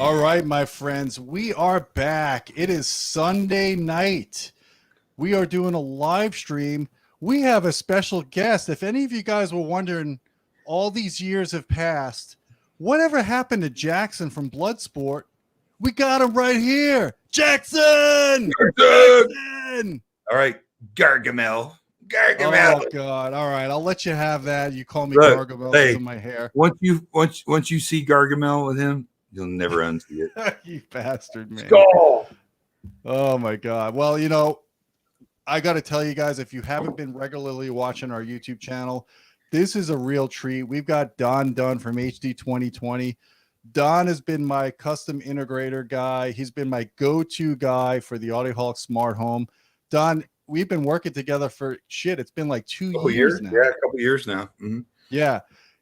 All right, my friends, we are back. It is Sunday night. We are doing a live stream. We have a special guest. If any of you guys were wondering, all these years have passed. Whatever happened to Jackson from Bloodsport? We got him right here. Jackson! Jackson! All right, Gargamel. Gargamel. Oh God! All right, I'll let you have that. You call me Look, Gargamel hey, because of my hair. Once you see Gargamel with him, you'll never unsee it. You bastard, man. Skull. Oh my God. Well, you know, I got to tell you guys, if you haven't been regularly watching our YouTube channel, this is a real treat. We've got Don Dunn from HD 2020. Don has been my custom integrator guy. He's been my go-to guy for the Audioholics smart home. Don, we've been working together for it's been like 2 years now. Yeah, a couple years now. Mm-hmm. Yeah.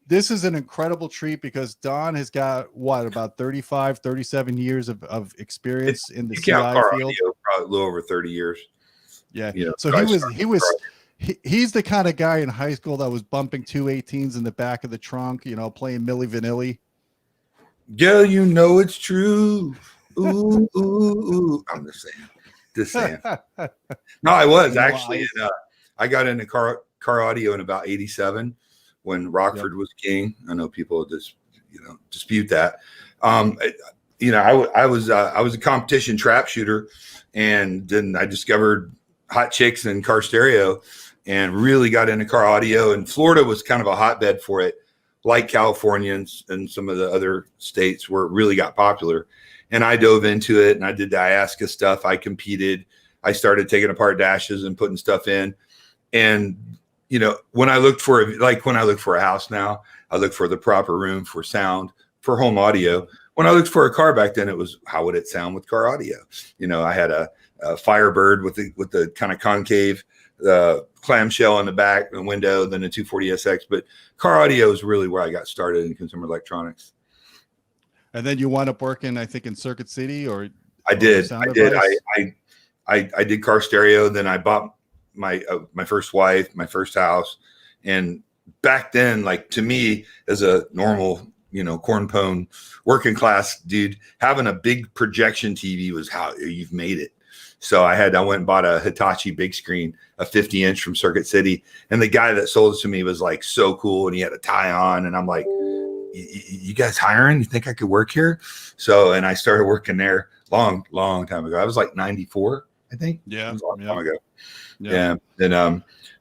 This is an incredible treat because Don has got about 35, 37 years of experience in the CI field. Probably a little over 30 years. Yeah. You know, so he's the kind of guy in high school that was bumping 218s in the back of the trunk, you know, playing Milli Vanilli. Yeah, you know it's true. Ooh, ooh, ooh. I'm just saying. No, I was actually. I got into car audio in about 87 when Rockford was king. I know people just dispute that. I was a competition trap shooter, and then I discovered hot chicks and car stereo, and really got into car audio. And Florida was kind of a hotbed for it, like California and some of the other states where it really got popular. And I dove into it, and I did the IASCA stuff. I competed. I started taking apart dashes and putting stuff in. And, when I looked for a house now, I look for the proper room for sound, for home audio. When I looked for a car back then, it was, how would it sound with car audio? I had a Firebird with the kind of concave clamshell in the back, the window, then a 240SX. But car audio is really where I got started in consumer electronics. And then you wound up working, I think, in Circuit City, or I did. I did car stereo. Then I bought my first wife, my first house. And back then, like, to me, as a normal, corn pone working class dude, having a big projection TV was how you've made it. So I went and bought a Hitachi big screen, a 50-inch from Circuit City. And the guy that sold it to me was like so cool, and he had a tie on. And I'm like, you guys hiring? You think I could work here? So, and I started working there long time ago. I was like 94, I think. Yeah. It was a long time ago. Yeah.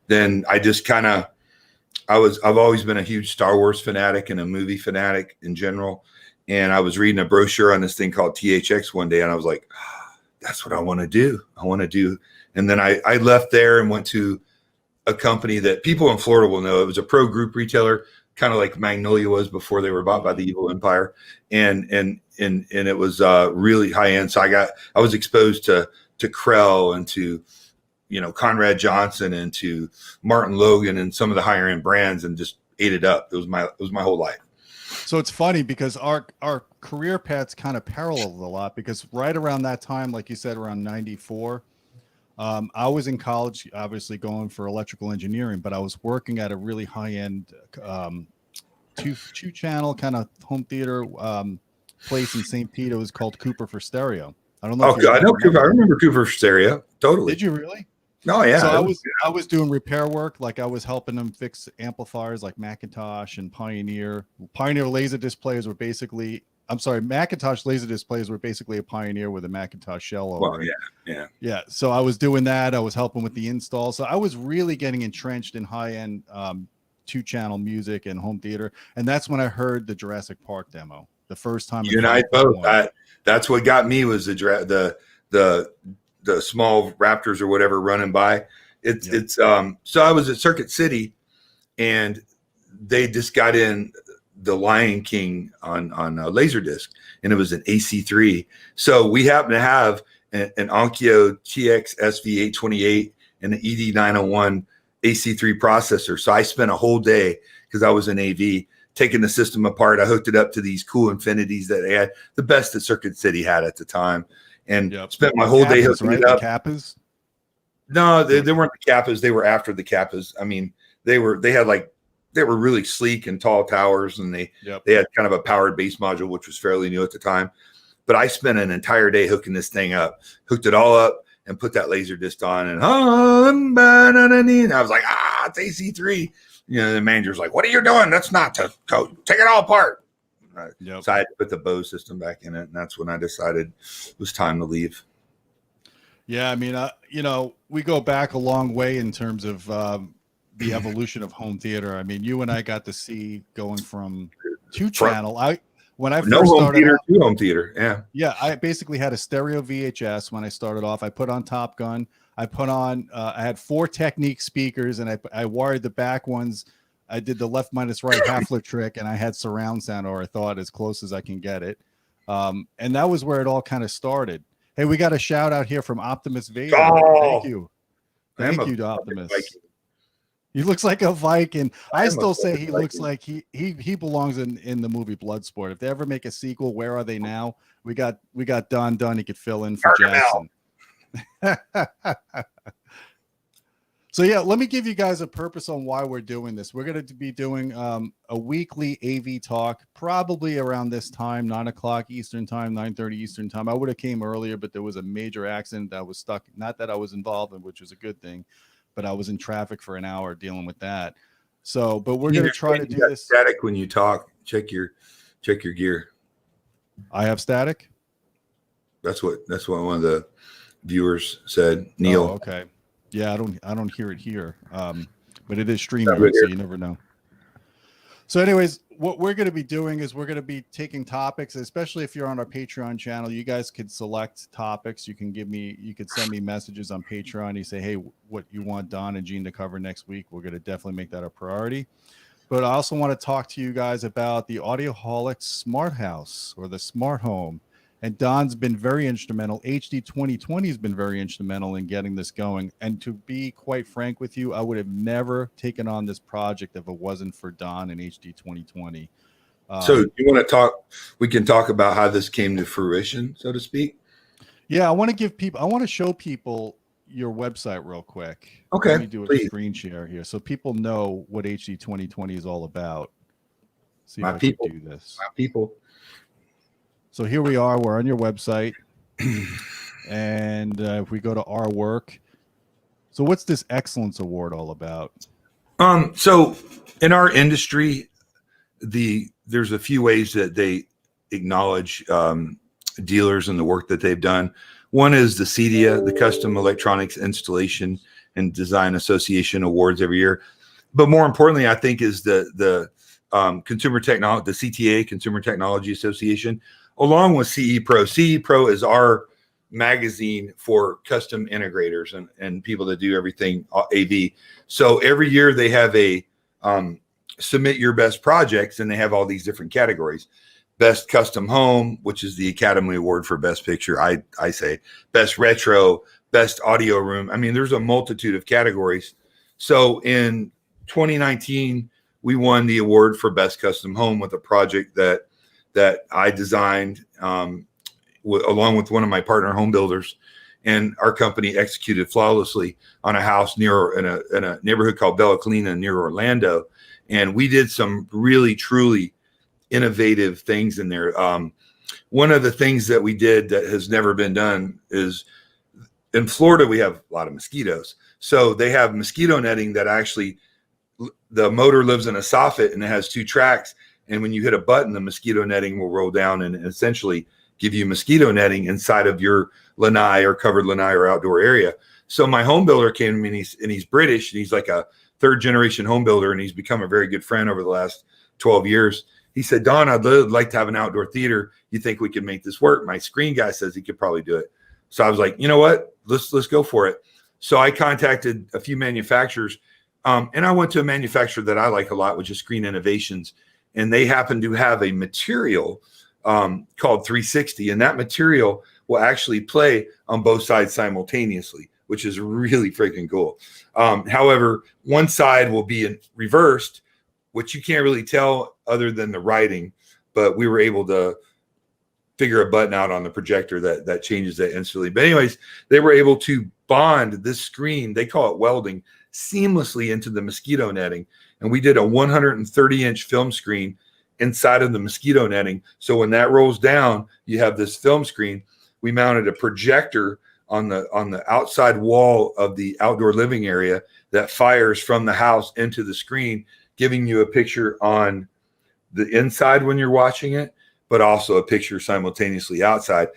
Then I just kind of, I've always been a huge Star Wars fanatic and a movie fanatic in general. And I was reading a brochure on this thing called THX one day, and I was like, that's what I want to do. And then I left there and went to a company that people in Florida will know. It was a pro group retailer, kind of like Magnolia was before they were bought by the evil empire. And it was really high end. So I was exposed to Krell and to, Conrad Johnson and to Martin Logan and some of the higher end brands, and just ate it up. It was my whole life. So it's funny because our career paths kind of paralleled a lot, because right around that time, like you said, around 94, I was in college, obviously going for electrical engineering, but I was working at a really high end two channel kind of home theater place in St. Pete. It was called Cooper for Stereo. I don't know. I know Cooper. I remember Cooper for Stereo. Totally. Did you really? Oh yeah. So I was doing repair work. Like I was helping them fix amplifiers like Macintosh and Pioneer. Macintosh laser displays were basically a Pioneer with a Macintosh shell over it. Yeah. So I was doing that. I was helping with the install. So I was really getting entrenched in high-end 2-channel music and home theater. And that's when I heard the Jurassic Park demo the first time. You and I both. That's what got me, was the small Raptors or whatever running by. So I was at Circuit City, and they just got in the Lion King on Laserdisc, and it was an AC3. So we happened to have an Onkyo TX SV828 and an ED901 AC3 processor. So I spent a whole day, because I was in AV, taking the system apart. I hooked it up to these cool Infinities that they had, the best that Circuit City had at the time, and spent my whole day hooking it up. The Kappas? No, they weren't the Kappas. They were after the Kappas. I mean, they were really sleek and tall towers, and they had kind of a powered base module, which was fairly new at the time. But I spent an entire day hooking this thing up, hooked it all up, and put that laser disc on. And I was like, it's AC3. The manager's like, what are you doing? That's not to go. Take it all apart. Yep. So I had to put the Bose system back in it, and that's when I decided it was time to leave. Yeah, I mean, we go back a long way in terms of the evolution of home theater. I mean, you and I got to see going from two-channel. When I first started theater to home theater, yeah, I basically had a stereo VHS when I started off. I put on Top Gun. I put on. I had 4 Technique speakers, and I wired the back ones. I did the left minus right half flip trick, and I had surround sound, or I thought as close as I can get it. And that was where it all kind of started. Hey, we got a shout out here from Optimus Vader. Thank you to Optimus. Viking. He looks like a Viking. I still say he looks like he belongs in the movie Bloodsport. If they ever make a sequel, Where Are They Now? We got Don Dunn. He could fill in for Jackson. So yeah, let me give you guys a purpose on why we're doing this. We're going to be doing a weekly AV talk, probably around this time, 9:00 Eastern time, 9:30 Eastern time. I would have came earlier, but there was a major accident that was stuck. Not that I was involved in, which was a good thing, but I was in traffic for an hour dealing with that. So, but we're going to try to do this. Static when you talk. Check your gear. I have static. That's what one of the viewers said. Neil. Oh, okay. Yeah, I don't hear it here, but it is streaming, so you never know. So anyways, what we're going to be doing is we're going to be taking topics, especially if you're on our Patreon channel. You guys could select topics. You could send me messages on Patreon. You say, hey, what you want Don and Gene to cover next week. We're going to definitely make that a priority. But I also want to talk to you guys about the Audioholics Smart House or the Smart Home. And Don's been very instrumental. HD 2020 has been very instrumental in getting this going. And to be quite frank with you, I would have never taken on this project if it wasn't for Don and HD 2020. So you want to talk? We can talk about how this came to fruition, so to speak. Yeah, I want to show people your website real quick. Okay. Let me do a screen share here so people know what HD 2020 is all about. See if I can do this. My people. So here we are. We're on your website. And if we go to our work. So what's this Excellence Award all about? So in our industry, there's a few ways that they acknowledge dealers and the work that they've done. One is the CEDIA, the Custom Electronics Installation and Design Association Awards every year. But more importantly, I think is the Consumer Technology, the CTA, Consumer Technology Association, along with CE Pro. CE Pro is our magazine for custom integrators and people that do everything AV. So every year they have a submit your best projects, and they have all these different categories. Best custom home, which is the Academy Award for Best Picture. I say best retro, best audio room. I mean, there's a multitude of categories. So in 2019, we won the award for best custom home with a project that I designed along with one of my partner home builders, and our company executed flawlessly on a house in a neighborhood called Bella Colina near Orlando. And we did some really, truly innovative things in there. One of the things that we did that has never been done is in Florida, we have a lot of mosquitoes. So they have mosquito netting that actually the motor lives in a soffit and it has 2 tracks. And when you hit a button, the mosquito netting will roll down and essentially give you mosquito netting inside of your lanai or covered lanai or outdoor area. So my home builder came to me and he's British and he's like a 3rd generation home builder, and he's become a very good friend over the last 12 years. He said, Don, I'd like to have an outdoor theater. You think we can make this work? My screen guy says he could probably do it. So I was like, you know what? Let's go for it. So I contacted a few manufacturers, and I went to a manufacturer that I like a lot, which is Screen Innovations. And they happen to have a material called 360, and that material will actually play on both sides simultaneously, which is really freaking cool. However, one side will be reversed, which you can't really tell other than the writing, but we were able to figure a button out on the projector that changes that instantly. But anyways, they were able to bond this screen, they call it welding, seamlessly into the mosquito netting. And we did a 130-inch film screen inside of the mosquito netting. So when that rolls down, you have this film screen. We mounted a projector on the outside wall of the outdoor living area that fires from the house into the screen, giving you a picture on the inside when you're watching it, but also a picture simultaneously outside.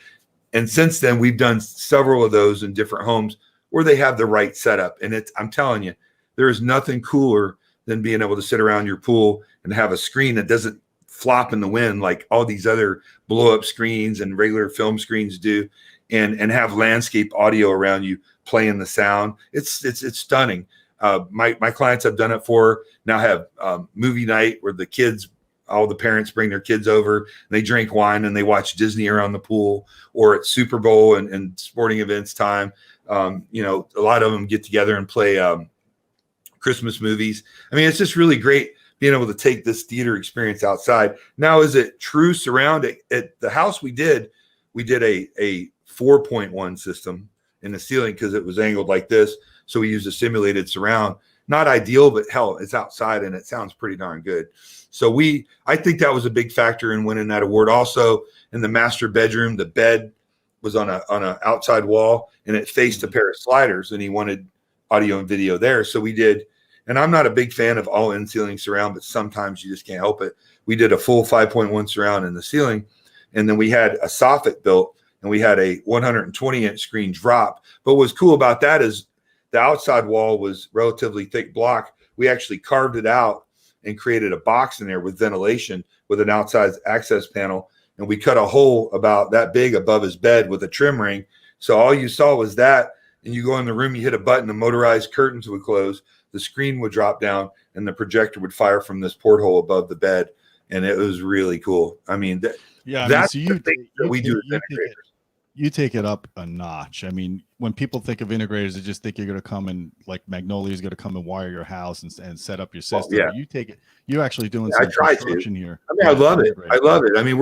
And since then, we've done several of those in different homes where they have the right setup. And I'm telling you, there is nothing cooler than being able to sit around your pool and have a screen that doesn't flop in the wind like all these other blow up screens and regular film screens do, and have landscape audio around you playing the sound. It's stunning. My clients have done it for now, have movie night where the kids, all the parents bring their kids over and they drink wine and they watch Disney around the pool, or at Super Bowl and sporting events time. You know, a lot of them get together and play Christmas movies. I mean, it's just really great being able to take this theater experience outside. Now, is it true surround? At the house we did a 4.1 system in the ceiling because it was angled like this. So we used a simulated surround. Not ideal, but hell, it's outside and it sounds pretty darn good. So I think that was a big factor in winning that award. Also, in the master bedroom, the bed was on a outside wall and it faced a pair of sliders, and he wanted audio and video there. So we did, and I'm not a big fan of all in ceiling surround, but sometimes you just can't help it. We did a full 5.1 surround in the ceiling, and then we had a soffit built, and we had a 120-inch screen drop. But what's cool about that is the outside wall was relatively thick block. We actually carved it out and created a box in there with ventilation with an outside access panel. And we cut a hole about that big above his bed with a trim ring. So all you saw was that. And you go in the room, you hit a button, the motorized curtains would close, the screen would drop down, and the projector would fire from this porthole above the bed. And it was really cool. I mean, that's the thing that we do as integrators. You take it up a notch. I mean, when people think of integrators, they just think you're going to come and like Magnolia is going to come and wire your house and set up your system. Well, yeah. You take it. You're actually doing some construction here. I mean, I love it. I love it. I mean,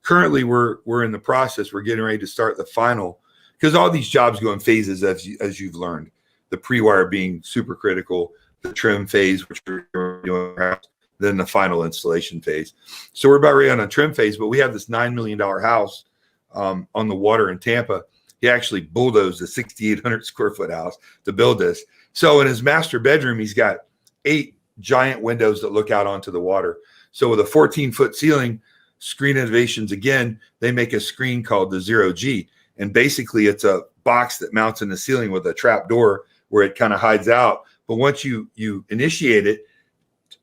currently we're in the process. We're getting ready to start the final, because all these jobs go in phases, as you've learned. The pre-wire being super critical, the trim phase, which we're doing, then the final installation phase. So we're about ready on a trim phase, but we have this $9 million house on the water in Tampa. He actually bulldozed a 6,800 square foot house to build this. So in his master bedroom, he's got 8 giant windows that look out onto the water. So with a 14-foot ceiling, Screen Innovations, again, they make a screen called the 0G. And basically it's a box that mounts in the ceiling with a trap door where it kind of hides out. But once you initiate it,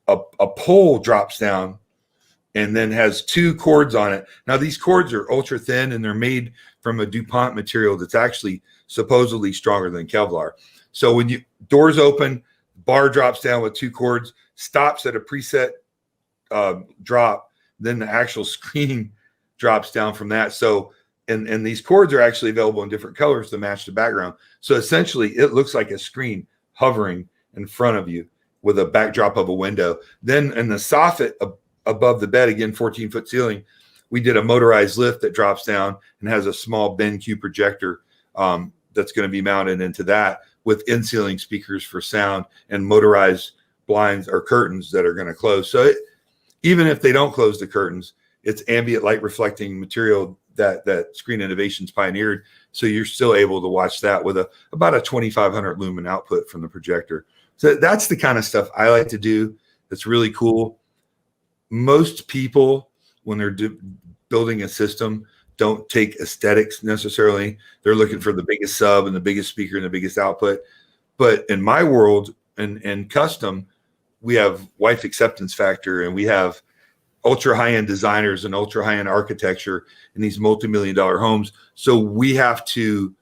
a pole drops down and then has 2 cords on it. Now, these cords are ultra thin and they're made from a DuPont material that's actually supposedly stronger than Kevlar. So when doors open, bar drops down with 2 cords, stops at a preset drop, then the actual screen drops down from that. So, and these cords are actually available in different colors to match the background. So essentially it looks like a screen hovering in front of you with a backdrop of a window. Then in the soffit above the bed, again, 14-foot ceiling, we did a motorized lift that drops down and has a small BenQ projector that's going to be mounted into that with in-ceiling speakers for sound and motorized blinds or curtains that are going to close. So even if they don't close the curtains, it's ambient light reflecting material that Screen Innovations pioneered. So you're still able to watch that with about a 2,500 lumen output from the projector. So that's the kind of stuff I like to do. That's really cool. Most people, when they're building a system, don't take aesthetics necessarily. They're looking for the biggest sub and the biggest speaker and the biggest output. But in my world and custom, we have wife acceptance factor, and we have ultra high-end designers and ultra high-end architecture in these multi-million-dollar homes. So we have to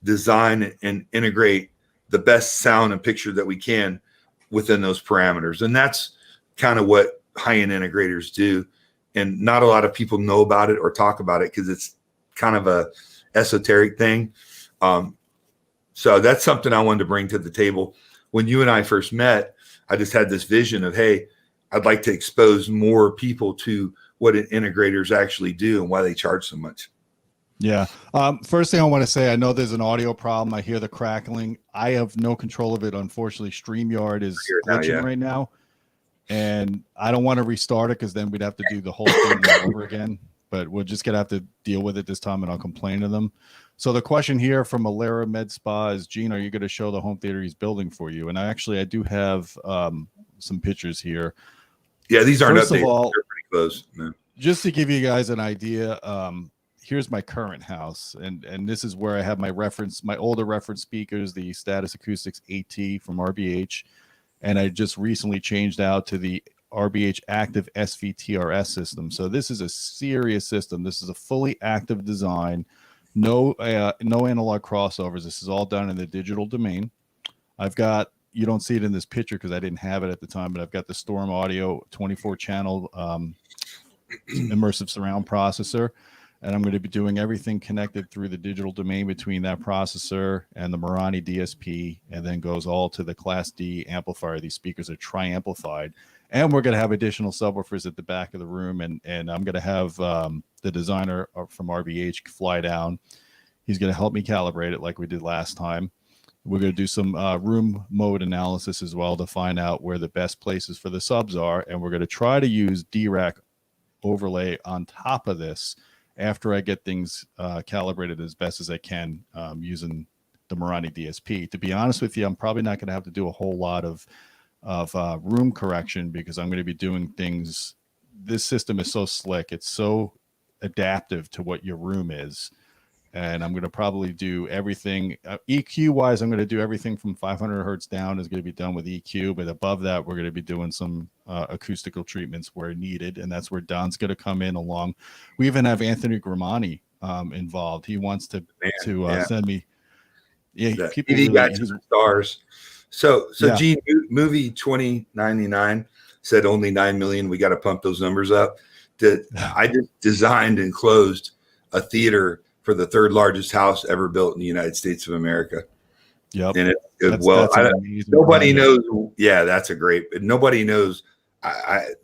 design and integrate the best sound and picture that we can within those parameters. And that's kind of what high-end integrators do. And not a lot of people know about it or talk about it because it's kind of a esoteric thing. So that's something I wanted to bring to the table. When you and I first met, I just had this vision of, hey, I'd like to expose more people to what integrators actually do and why they charge so much. Yeah. First thing I want to say, I know there's an audio problem. I hear the crackling. I have no control of it. Unfortunately, StreamYard is glitching right now. and I don't want to restart it because then we'd have to do the whole thing all over again. But we're just gonna have to deal with it this time, and I'll complain to them. So the question here from Alera Med Spa is, Gene, are you going to show the home theater he's building for you? And I do have some pictures here. Yeah, these aren't First updated. Of all, they're pretty close. Yeah. Just to give you guys an idea, here's my current house, and this is where I have my older reference speakers, the Status Acoustics AT from RBH, and I just recently changed out to the RBH Active SVTRS system. So this is a serious system. This is a fully active design, no analog crossovers. This is all done in the digital domain. I've got, you don't see it in this picture because I didn't have it at the time, but I've got the Storm Audio 24 channel immersive surround processor, and I'm going to be doing everything connected through the digital domain between that processor and the Marani DSP, and then goes all to the Class D amplifier. These speakers are tri-amplified, and we're going to have additional subwoofers at the back of the room, and I'm going to have the designer from RBH fly down. He's going to help me calibrate it like we did last time. We're going to do some room mode analysis as well to find out where the best places for the subs are, and we're going to try to use DRAC overlay on top of this after I get things calibrated as best as I can using the Marani DSP. To be honest with you, I'm probably not going to have to do a whole lot of room correction because I'm going to be doing things. This system is so slick. It's so adaptive to what your room is. And I'm going to probably do everything EQ wise. I'm going to do everything from 500 hertz down is going to be done with EQ, but above that, we're going to be doing some acoustical treatments where needed. And that's where Don's going to come in along. We even have Anthony Gramani involved. He wants to send me. Yeah. People he really, got to the stars. So yeah. Gene, movie 2099 said only 9 million. We got to pump those numbers up. I just designed and closed a theater for the third largest house ever built in the United States of America. Yep. And nobody knows. Yeah, that's a great, nobody knows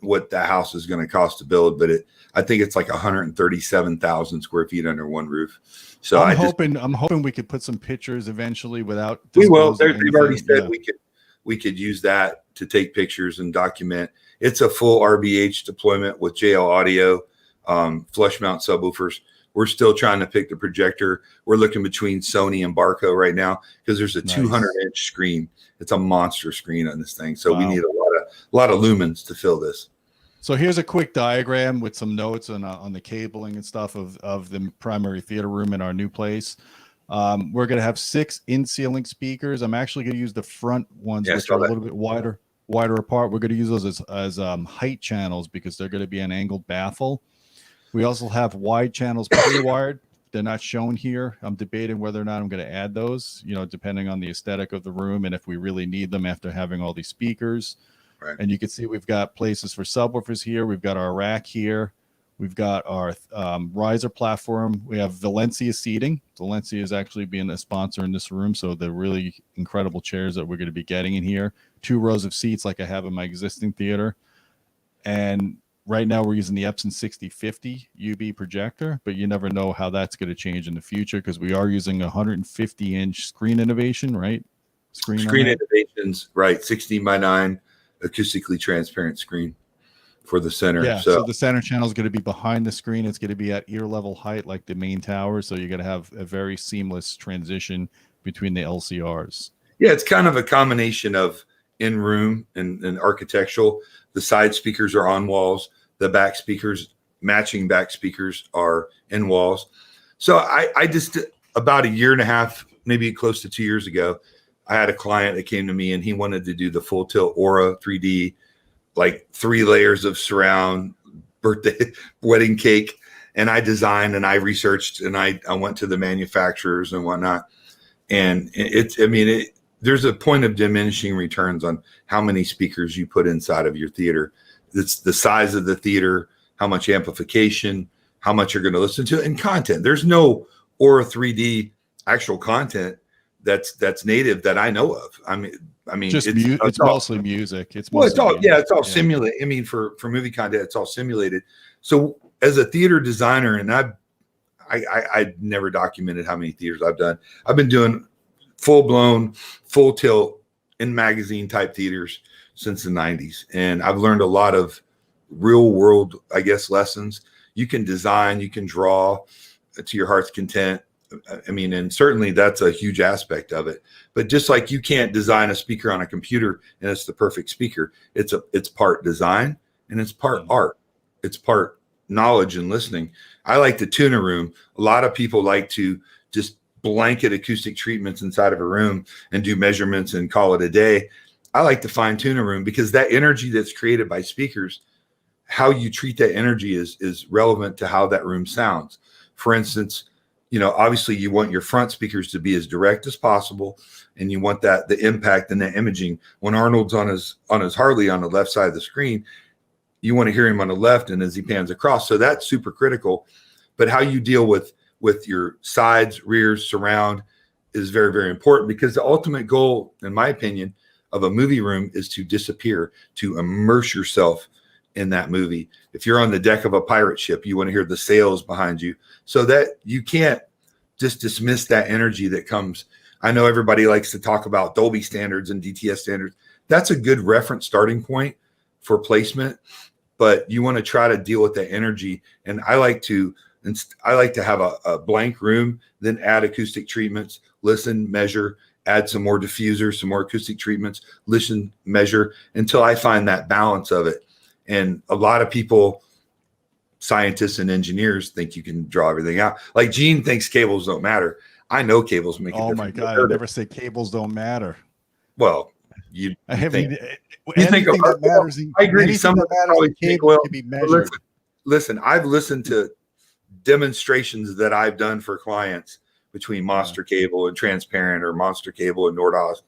what the house is going to cost to build, but I think it's like 137,000 square feet under one roof. So I'm hoping we could put some pictures eventually without. We will. They've already said we could use that to take pictures and document. It's a full RBH deployment with JL Audio, flush mount subwoofers. We're still trying to pick the projector. We're looking between Sony and Barco right now because there's a 200-inch screen. It's a monster screen on this thing. So we need a lot of lumens to fill this. So here's a quick diagram with some notes on the cabling and stuff of the primary theater room in our new place. We're going to have 6 in-ceiling speakers. I'm actually going to use the front ones, which are a little bit wider apart. We're going to use those as height channels because they're going to be an angled baffle. We also have wide channels pre-wired. They're not shown here. I'm debating whether or not I'm going to add those, depending on the aesthetic of the room and if we really need them after having all these speakers. Right. And you can see we've got places for subwoofers here. We've got our rack here. We've got our riser platform. We have Valencia seating. Valencia is actually being a sponsor in this room, so the really incredible chairs that we're going to be getting in here. 2 rows of seats like I have in my existing theater. And right now we're using the Epson 6050 UB projector, but you never know how that's going to change in the future because we are using a 150-inch screen innovation, right? Screen innovations, right? 16:9 acoustically transparent screen for the center. Yeah, so the center channel is going to be behind the screen. It's going to be at ear level height like the main tower, so you're going to have a very seamless transition between the LCRs. Yeah, it's kind of a combination of in-room and architectural. The side speakers are on walls. The back speakers, matching back speakers, are in walls. So I just, about 1.5 years, maybe close to 2 years ago, I had a client that came to me and he wanted to do the full tilt Aura 3D, like 3 layers of surround, birthday, wedding cake. And I designed and I researched and I went to the manufacturers and whatnot. And there's a point of diminishing returns on how many speakers you put inside of your theater. It's the size of the theater, how much amplification, how much you're going to listen to, and content. There's no Aura 3D actual content that's native that I know of. I mean, it's mostly music. It's all simulated. I mean, for movie content, it's all simulated. So as a theater designer, and I never documented how many theaters I've done. I've been doing full-blown, full tilt in magazine type theaters since the 90s. And I've learned a lot of real world, I guess, lessons. You can design, you can draw to your heart's content. I mean, and certainly that's a huge aspect of it. But just like you can't design a speaker on a computer and it's the perfect speaker, it's part design and it's part art. It's part knowledge and listening. I like to tune a room. A lot of people like to just blanket acoustic treatments inside of a room and do measurements and call it a day. I like to fine tune a room because that energy that's created by speakers, how you treat that energy is relevant to how that room sounds. For instance, obviously you want your front speakers to be as direct as possible, and you want the impact and the imaging. When Arnold's on his Harley on the left side of the screen, you want to hear him on the left and as he pans across. So that's super critical. But how you deal with your sides, rears, surround is very, very important, because the ultimate goal, in my opinion, of a movie room is to disappear, to immerse yourself in that movie. If you're on the deck of a pirate ship, you want to hear the sails behind you, so that you can't just dismiss that energy that comes. I know everybody likes to talk about Dolby standards and DTS standards. That's a good reference starting point for placement, but you want to try to deal with that energy. And I like to have a blank room, then add acoustic treatments, listen, measure, add some more diffusers, some more acoustic treatments, listen, measure, until I find that balance of it. And a lot of people, scientists and engineers, think you can draw everything out. Like Gene thinks cables don't matter. I know cables make a difference. Oh my God, I never say cables don't matter. Well, you think that matters. I agree. Some that matters in cables can be measured. Listen, I've listened to demonstrations that I've done for clients between Monster Cable and Transparent, or Monster Cable and Nordost.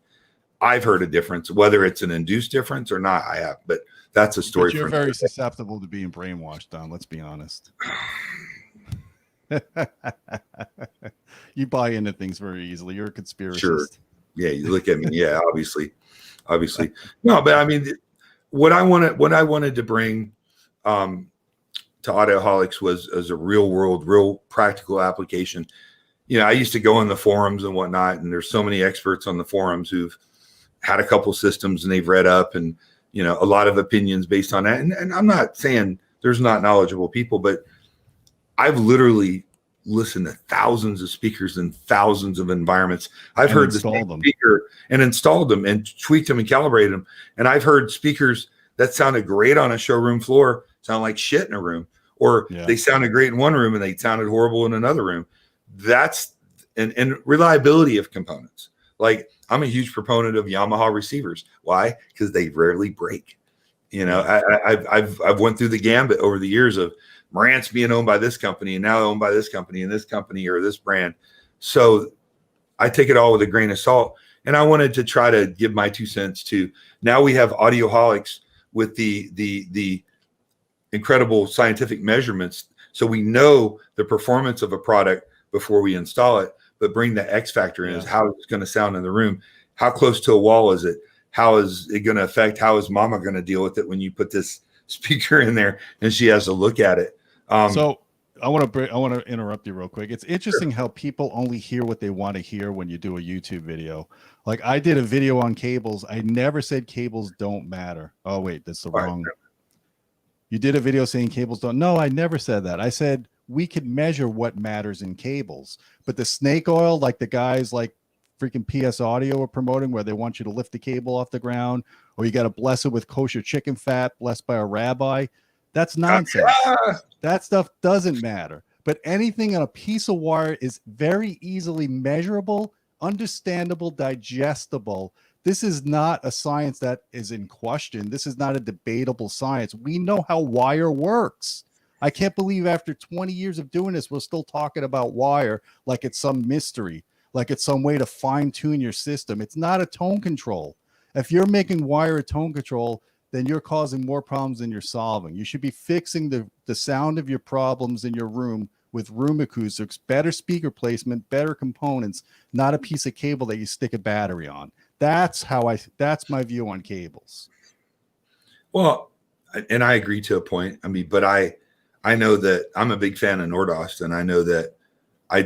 I've heard a difference, whether it's an induced difference or not. I have, but that's a story. But you're very susceptible to being brainwashed, Don. Let's be honest. You buy into things very easily. You're a conspiracist. Sure. Yeah, you look at me. Yeah, obviously. No, but I mean, what I wanted to bring to Audioholics was as a real world, real practical application. I used to go in the forums and whatnot, and there's so many experts on the forums who've had a couple systems and they've read up, and a lot of opinions based on that. And I'm not saying there's not knowledgeable people, but I've literally listened to thousands of speakers in thousands of environments. I've heard the same speaker and installed them and tweaked them and calibrated them. And I've heard speakers that sounded great on a showroom floor sound like shit in a room, or they sounded great in one room and they sounded horrible in another room. That's and reliability of components. Like, I'm a huge proponent of Yamaha receivers. Why? Because they rarely break. I've went through the gambit over the years of Marantz being owned by this company and now owned by this company and this company or this brand. So I take it all with a grain of salt. And I wanted to try to give my 2 cents to, now we have Audioholics with the incredible scientific measurements. So we know the performance of a product before we install it, but bring the X factor in, is how it's going to sound in the room. How close to a wall is it? How is it going to affect? How is mama going to deal with it when you put this speaker in there and she has to look at it? So I want to interrupt you real quick. It's interesting how people only hear what they want to hear when you do a YouTube video. Like, I did a video on cables. I never said cables don't matter. Oh wait, that's the wrong. You did a video saying cables don't. No, I never said that. I said we could measure what matters in cables, but the snake oil, like the guys like freaking PS Audio are promoting, where they want you to lift the cable off the ground, or you got to bless it with kosher chicken fat blessed by a rabbi. That's nonsense. That stuff doesn't matter. But anything on a piece of wire is very easily measurable, understandable, digestible. This is not a science that is in question. This is not a debatable science. We know how wire works. I can't believe after 20 years of doing this, we're still talking about wire like it's some mystery, like it's some way to fine tune your system. It's not a tone control. If you're making wire a tone control, then you're causing more problems than you're solving. You should be fixing the sound of your problems in your room with room acoustics, better speaker placement, better components, not a piece of cable that you stick a battery on. That's my view on cables. Well, and I agree to a point. I mean, but I know that I'm a big fan of Nordost, and I know that I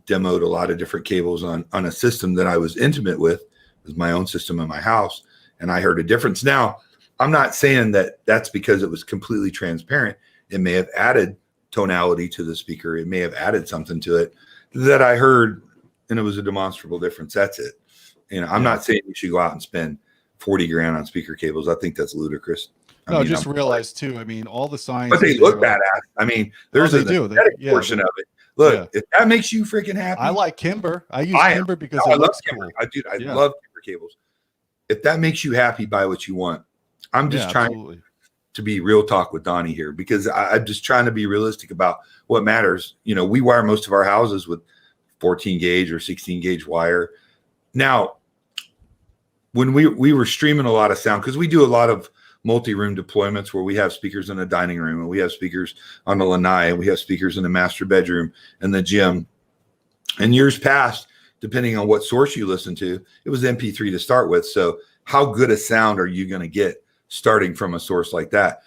demoed a lot of different cables on a system that I was intimate with. It as my own system in my house, and I heard a difference. Now, I'm not saying that that's because it was completely transparent. It may have added tonality to the speaker. It may have added something to it that I heard, and it was a demonstrable difference. That's it. I'm not saying you should go out and spend 40 grand on speaker cables. I think that's ludicrous. No, just realize too. I mean, all the signs. But they look badass. I mean, there's a portion of it. Look, if that makes you freaking happy. I like Kimber. I use Kimber because I it love looks Kimber. cool. I love Kimber cables. If that makes you happy, buy what you want. I'm just trying to be real talk with Donnie here, because I'm just trying to be realistic about what matters. We wire most of our houses with 14 gauge or 16 gauge wire. Now, when we were streaming a lot of sound, because we do a lot of multi-room deployments where we have speakers in the dining room, and we have speakers on the lanai, and we have speakers in the master bedroom and the gym. In years past, depending on what source you listen to, it was MP3 to start with. So how good a sound are you going to get starting from a source like that?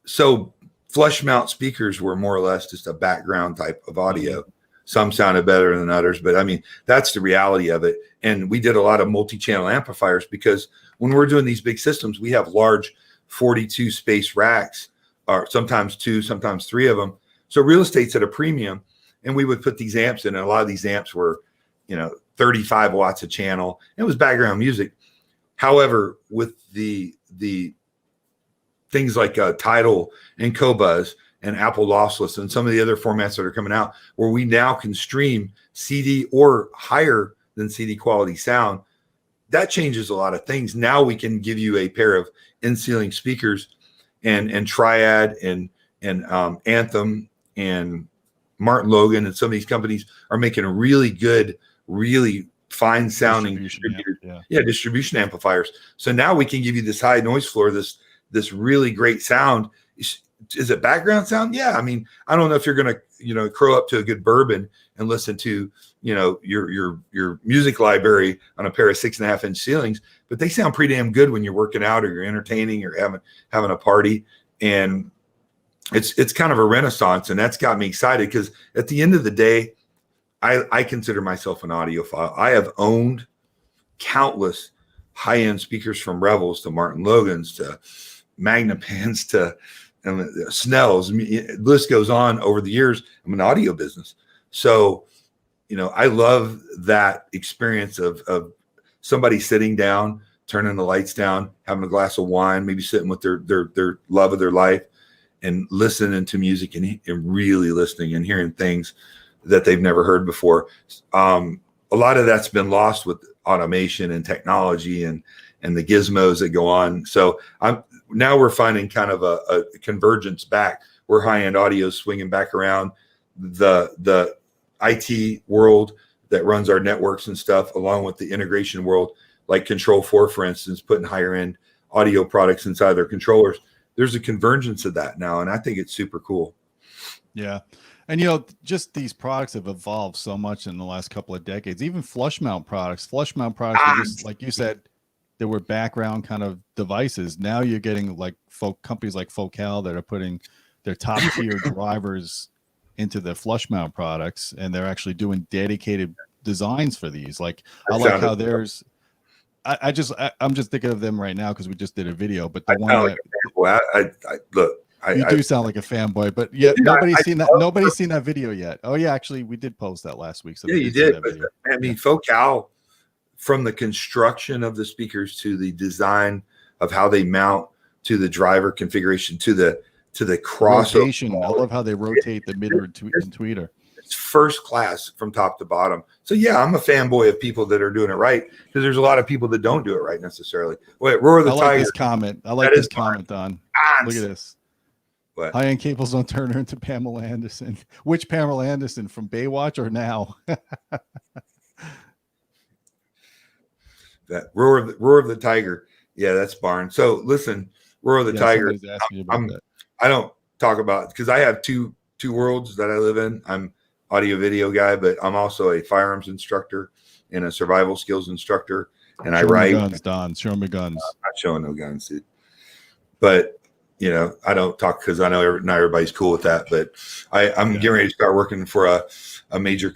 So flush mount speakers were more or less just a background type of audio. Some sounded better than others, but I mean, that's the reality of it. And we did a lot of multi-channel amplifiers, because when we're doing these big systems, we have large 42 space racks, or sometimes 2, sometimes 3 of them. So real estate's at a premium, and we would put these amps in, and a lot of these amps were, 35 watts a channel. It was background music. However, with the things like Tidal and Qobuz and Apple Lossless and some of the other formats that are coming out, where we now can stream CD or higher than CD quality sound, that changes a lot of things. Now we can give you a pair of in-ceiling speakers, and Triad and Anthem and Martin Logan and some of these companies are making a really good, really fine sounding distribution amplifiers. So now we can give you this high noise floor, this really great sound. Is it background sound? Yeah. I mean, I don't know if you're going to, curl up to a good bourbon and listen to, your music library on a pair of 6.5-inch ceilings, but they sound pretty damn good when you're working out or you're entertaining or having a party. And it's kind of a renaissance, and that's got me excited, because at the end of the day, I consider myself an audiophile. I have owned countless high-end speakers, from Revels to Martin Logans to Magnapans to Snells. The list goes on over the years. I'm an audio business. So, I love that experience of somebody sitting down, turning the lights down, having a glass of wine, maybe sitting with their love of their life, and listening to music and really listening and hearing things that they've never heard before. A lot of that's been lost with automation and technology and the gizmos that go on. So now we're finding kind of a convergence back, where high-end audio is swinging back around the IT world that runs our networks and stuff, along with the integration world, like Control4, for instance, putting higher end audio products inside their controllers. There's a convergence of that now, and I think it's super cool. Yeah. And, just these products have evolved so much in the last couple of decades. Even flush mount products are just, like you said, there were background kind of devices. Now you're getting like companies like Focal that are putting their top tier drivers into the flush mount products, and they're actually doing dedicated designs for these. Like, I like how there's, I'm just thinking of them right now because we just did a video, but the one that you do sound like a fanboy, but nobody's seen that. Nobody's seen that video yet. Oh yeah, actually, we did post that last week. So yeah, you did. But, I mean, Focal, from the construction of the speakers to the design of how they mount to the driver configuration to the cross rotation. I love how they rotate the mid and tweeter. It's first class from top to bottom. So yeah, I'm a fanboy of people that are doing it right, because there's a lot of people that don't do it right necessarily. Wait, Roar of the Tiger. I like this comment. I like this comment, Don. Look at this. What? High-end cables don't turn her into Pamela Anderson. Which Pamela Anderson, from Baywatch or now? That Roar of the Tiger. Yeah, that's Barn. So listen, Roar of the Tiger. I don't talk about, because I have two worlds that I live in. I'm audio video guy, but I'm also a firearms instructor and a survival skills instructor. And I write guns, Don. Show me guns. I'm not showing no guns, dude. But I don't talk, because I know not everybody's cool with that. But I'm getting ready to start working for a major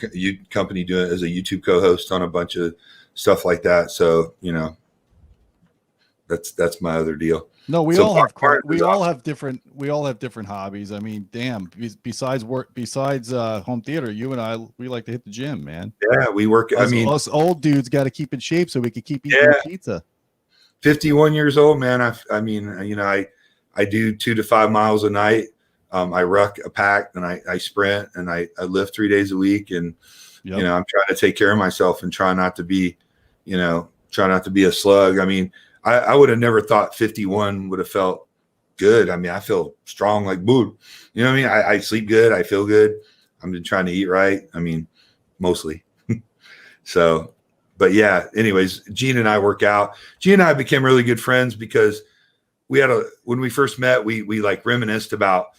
company, doing as a YouTube co-host on a bunch of stuff like that. So, you know, that's my other deal. No, we So all have Martin we is all awesome. have different hobbies. I mean, damn, besides work, besides home theater, you and I, we like to hit the gym, man. Yeah, we work. I mean, Us old dudes got to keep in shape so we can keep eating yeah, the pizza. 51 years old, man. I mean, you know, I do 2 to 5 miles a night. I ruck a pack and I sprint and I lift 3 days a week. And, Yep. you know, I'm trying to take care of myself and try not to be a slug. I mean, I would have never thought 51 would have felt good. I mean, I feel strong like boot. You know what I mean? I sleep good. I feel good. I'm just trying to eat right. I mean, mostly. So, but yeah, anyways, Gene and I work out. Gene and I became really good friends because when we first met, we like reminisced about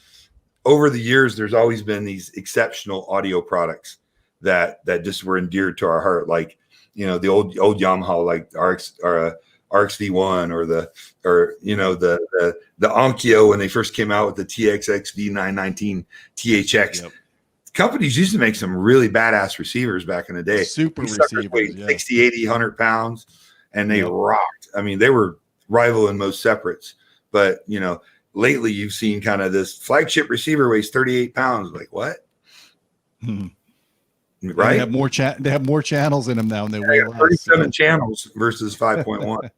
over the years, there's always been these exceptional audio products that just were endeared to our heart. Like, you know, the old Yamaha, like RX-V1 or you know, the Onkyo when they first came out with the TXX V919 THX. Yep. Companies used to make some really badass receivers back in the day. Super These suckers receivers, weighed yeah. 60, 80, 100 pounds, and they Yep. rocked. I mean, they were rival in most separates. But, you know, lately you've seen kind of this flagship receiver weighs 38 pounds. Like, what? Hmm. Right? They have more channels in them now, and they weigh less. 37 channels versus 5.1.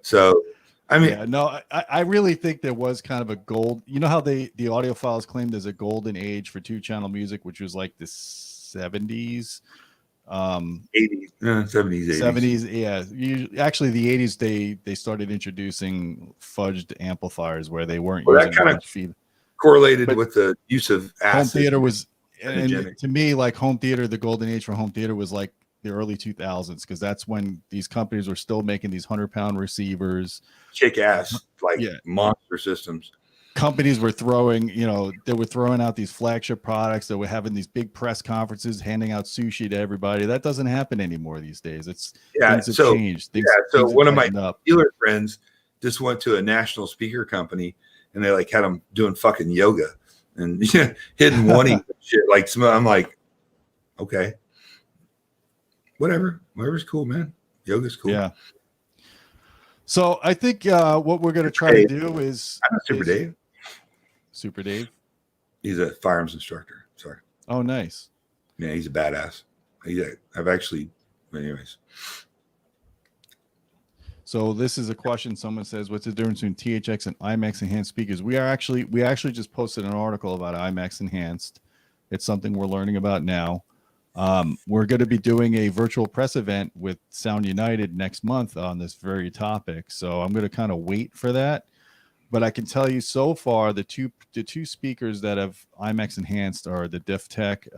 So, I mean, yeah, no, I really think there was kind of a gold. You know how the audiophiles claim there's a golden age for 2-channel music, which was like the 70s, 80s, 70s, 80s. 70s. Yeah, actually, the 80s they started introducing fudged amplifiers where they weren't Well, that using kind of feed. correlated But with the use of acid. home theater was, and Energetic. to me, like home theater, the golden age for home theater was like the early 2000s, because that's when these companies were still making these 100-pound receivers. Kick ass, like Yeah. monster systems. Companies were throwing, you know, they were throwing out these flagship products that were having these big press conferences, handing out sushi to everybody. That doesn't happen anymore these days. Things have changed. Things one of my tightened up. dealer friends just went to a national speaker company and they like had them doing fucking yoga and hidden one shit. Like I'm like, okay, whatever's cool, man. Yoga's cool. Yeah. So I think what we're going to try to do is I'm not Super Dave. Super Dave. He's a firearms instructor. Sorry. Oh, nice. Yeah, he's a badass. I've actually, anyways. So this is a question. Someone says, "What's the difference between THX and Imax enhanced speakers?" We actually just posted an article about Imax enhanced. It's something we're learning about now. We're going to be doing a virtual press event with Sound United next month on this very topic. So I'm going to kind of wait for that. But I can tell you so far, the two speakers that have Imax enhanced are the DefTech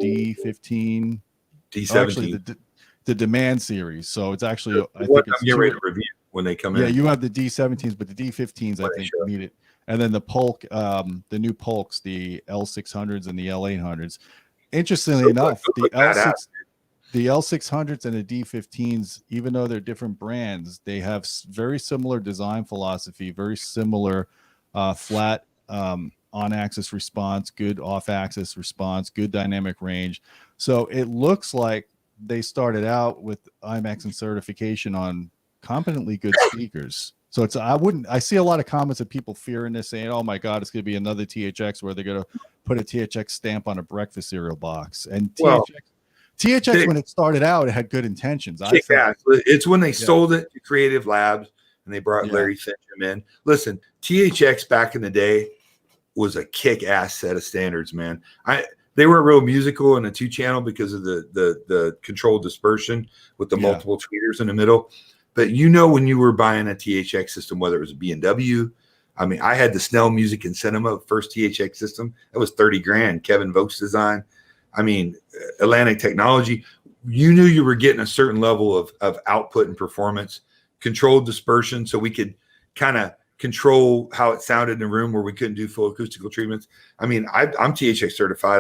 D15, D17. actually the Demand series. So it's actually I think what it's I'm getting ready to review when they come in. Yeah, you have the D17s, but the D15s I think need it. And then the Polk, the new Polks, the L600s and the L800s. Interestingly enough, the L600s and the D15s, even though they're different brands, they have very similar design philosophy, very similar flat on-axis response, good off-axis response, good dynamic range. So it looks like they started out with Imax and certification on competently good speakers. So I see a lot of comments of people fearing this, saying, "Oh my God, it's going to be another THX where they're going to put a THX stamp on a breakfast cereal box." And THX when it started out, it had good intentions. It's when they sold it to Creative Labs and they brought Larry Fincham in. Listen, THX back in the day was a kick-ass set of standards, man. They weren't real musical in a 2-channel because of the controlled dispersion with the multiple tweeters in the middle. But when you were buying a THX system, whether it was a B&W, I mean, I had the Snell Music and Cinema first THX system. That was $30,000. Kevin Vogt's design. I mean, Atlantic Technology. You knew you were getting a certain level of output and performance, controlled dispersion, so we could kind of control how it sounded in a room where we couldn't do full acoustical treatments. I mean, I'm THX certified.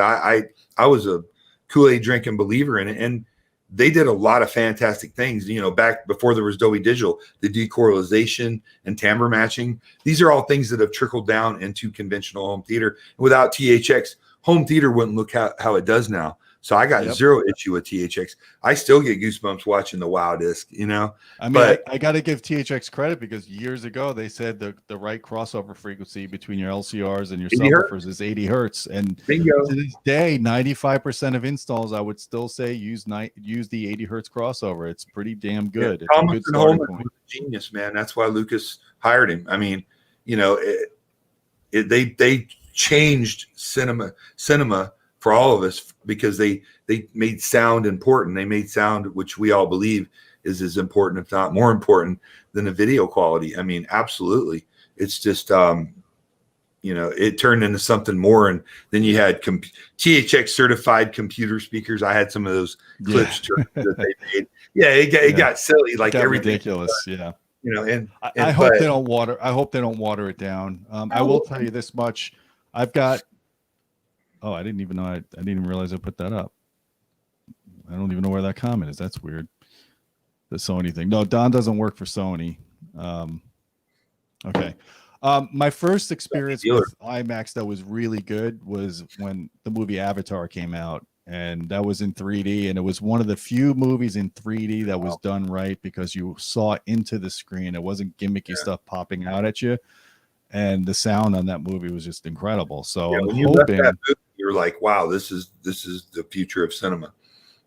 I was a Kool-Aid drinking believer in it, and they did a lot of fantastic things, back before there was Dolby Digital, the decoralization and timbre matching. These are all things that have trickled down into conventional home theater. Without THX, home theater wouldn't look how it does now. So I got zero issue with THX. I still get goosebumps watching the WoW disc, you know. I mean, but I got to give THX credit because years ago they said the right crossover frequency between your LCRs and your 80 hertz? subwoofers is 80 hertz. And bingo. to this day, 95% of installs, I would still say use the 80 hertz crossover. It's pretty damn good. It's Thomas a good and starting Holman point. was a genius, man. That's why Lucas hired him. I mean, you know, they changed cinema for all of us because they made sound important. They made sound, which we all believe is as important, if not more important, than the video quality. I mean, absolutely. It's just, you know, it turned into something more. And then you had THX certified computer speakers. I had some of those clips that they made. Yeah, it got silly, like everything. Ridiculous. Yeah. You know, and I hope they don't water. I hope they don't water it down. I will tell you this much. I've got. Oh, I didn't even know. I didn't even realize I put that up. I don't even know where that comment is. That's weird. The Sony thing. No, Don doesn't work for Sony. Okay. My first experience with IMAX that was really good was when the movie Avatar came out, and that was in 3D, and it was one of the few movies in 3D that was done right because you saw into the screen. It wasn't gimmicky stuff popping out at you, and the sound on that movie was just incredible. So I'm hoping you're like, wow, this is the future of cinema.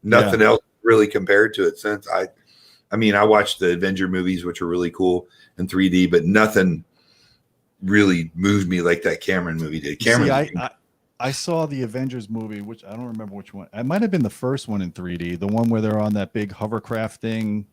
Nothing else really compared to it since. I mean, I watched the Avenger movies, which are really cool in 3D, but nothing really moved me like that Cameron movie did. I saw the Avengers movie, which I don't remember which one. It might have been the first one in 3D, the one where they're on that big hovercraft thing,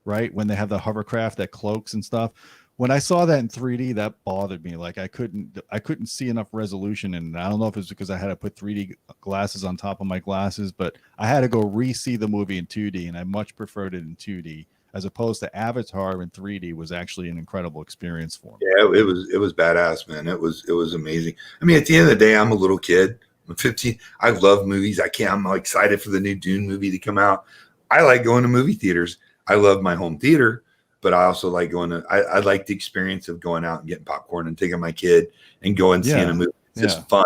right? When they have the hovercraft that cloaks and stuff. When I saw that in 3D, that bothered me. Like I couldn't see enough resolution, and I don't know if it's because I had to put 3D glasses on top of my glasses, but I had to go re-see the movie in 2D, and I much preferred it in 2D as opposed to Avatar in 3D. Was actually an incredible experience for me. Yeah, it was badass, man. It was amazing. I mean, at the end of the day, I'm a little kid. I'm 15. I love movies. I'm excited for the new Dune movie to come out. I like going to movie theaters. I love my home theater. But I also like going to, I like the experience of going out and getting popcorn and taking my kid and going and seeing a movie. It's just fun.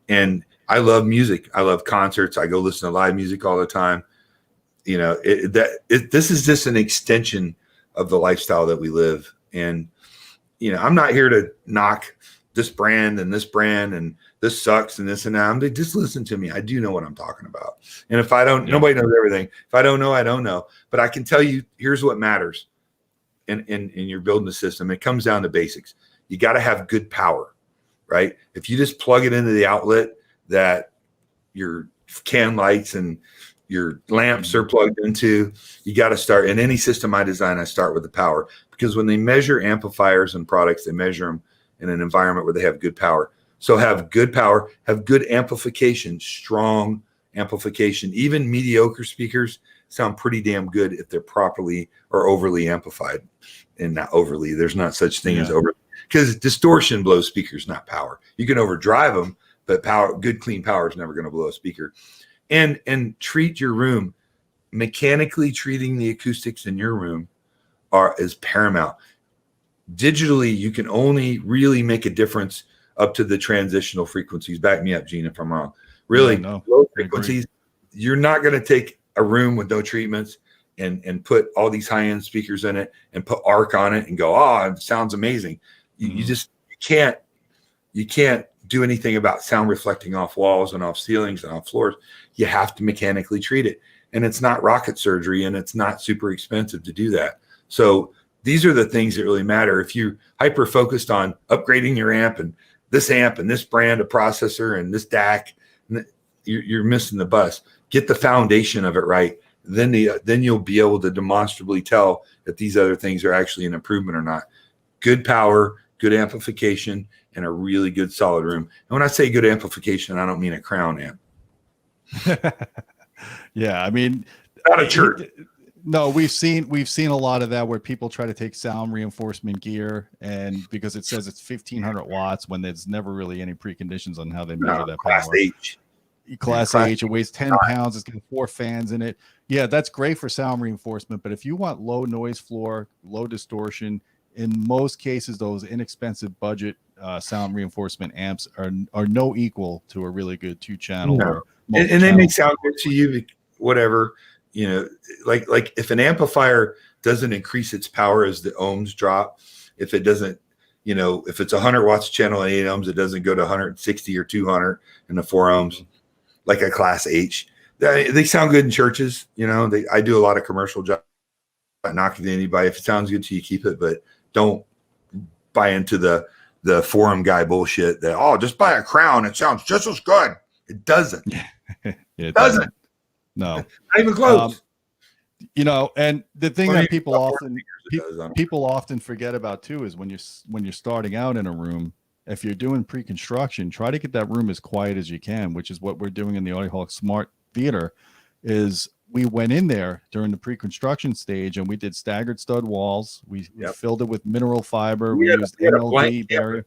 And I love music. I love concerts. I go listen to live music all the time. You know, this is just an extension of the lifestyle that we live. And, you know, I'm not here to knock this brand and this sucks and this and that. Just listen to me. I do know what I'm talking about. And if I don't, nobody knows everything. If I don't know, I don't know. But I can tell you, here's what matters. In you're building the system, it comes down to basics. You got to have good power, right? If you just plug it into the outlet that your can lights and your lamps are plugged into, you got to start. In any system I design, I start with the power, because when they measure amplifiers and products, they measure them in an environment where they have good power. So have good power, have good amplification, strong amplification. Even mediocre speakers sound pretty damn good if they're properly or overly amplified. And not overly, there's not such thing as over, because distortion blows speakers, not power. You can overdrive them, but good clean power is never going to blow a speaker. And treat your room. Mechanically treating the acoustics in your room is paramount. Digitally, you can only really make a difference up to the transitional frequencies. Back me up, Gene, if I'm wrong. Really, low frequencies, you're not going to take a room with no treatments and put all these high-end speakers in it and put arc on it and go, oh, it sounds amazing. You can't do anything about sound reflecting off walls and off ceilings and off floors. You have to mechanically treat it. And it's not rocket surgery, and it's not super expensive to do that. So these are the things that really matter. If you're hyper focused on upgrading your amp and this brand of processor and this DAC, you're missing the bus. Get the foundation of it right. Then you'll be able to demonstrably tell that these other things are actually an improvement or not. Good power, good amplification, and a really good solid room. And when I say good amplification, I don't mean a Crown amp. Yeah, I mean, not a church. No, we've seen a lot of that where people try to take sound reinforcement gear, and because it says it's 1500 watts when there's never really any preconditions on how they measure that power. Class H, it weighs 10 pounds. It's got 4 fans in it. Yeah, that's great for sound reinforcement. But if you want low noise floor, low distortion, in most cases, those inexpensive budget sound reinforcement amps are no equal to a really good 2-channel or and they may sound good to you, whatever, you know, like if an amplifier doesn't increase its power as the ohms drop, if it doesn't, you know, if it's 100 watts channel and 8 ohms, it doesn't go to 160 or 200 in the 4 ohms, like a class H. They sound good in churches, you know. I do a lot of commercial jobs, not knocking anybody. If it sounds good to you, keep it, but don't buy into the forum guy bullshit that, oh, just buy a Crown, it sounds just as good. It doesn't. It doesn't. No, not even close. You know, and the thing that people often forget about too is when you're starting out in a room, if you're doing pre-construction, try to get that room as quiet as you can, which is what we're doing in the Audioholics Smart Theater. Is we went in there during the pre-construction stage and we did staggered stud walls. We filled it with mineral fiber. We used MLD barrier,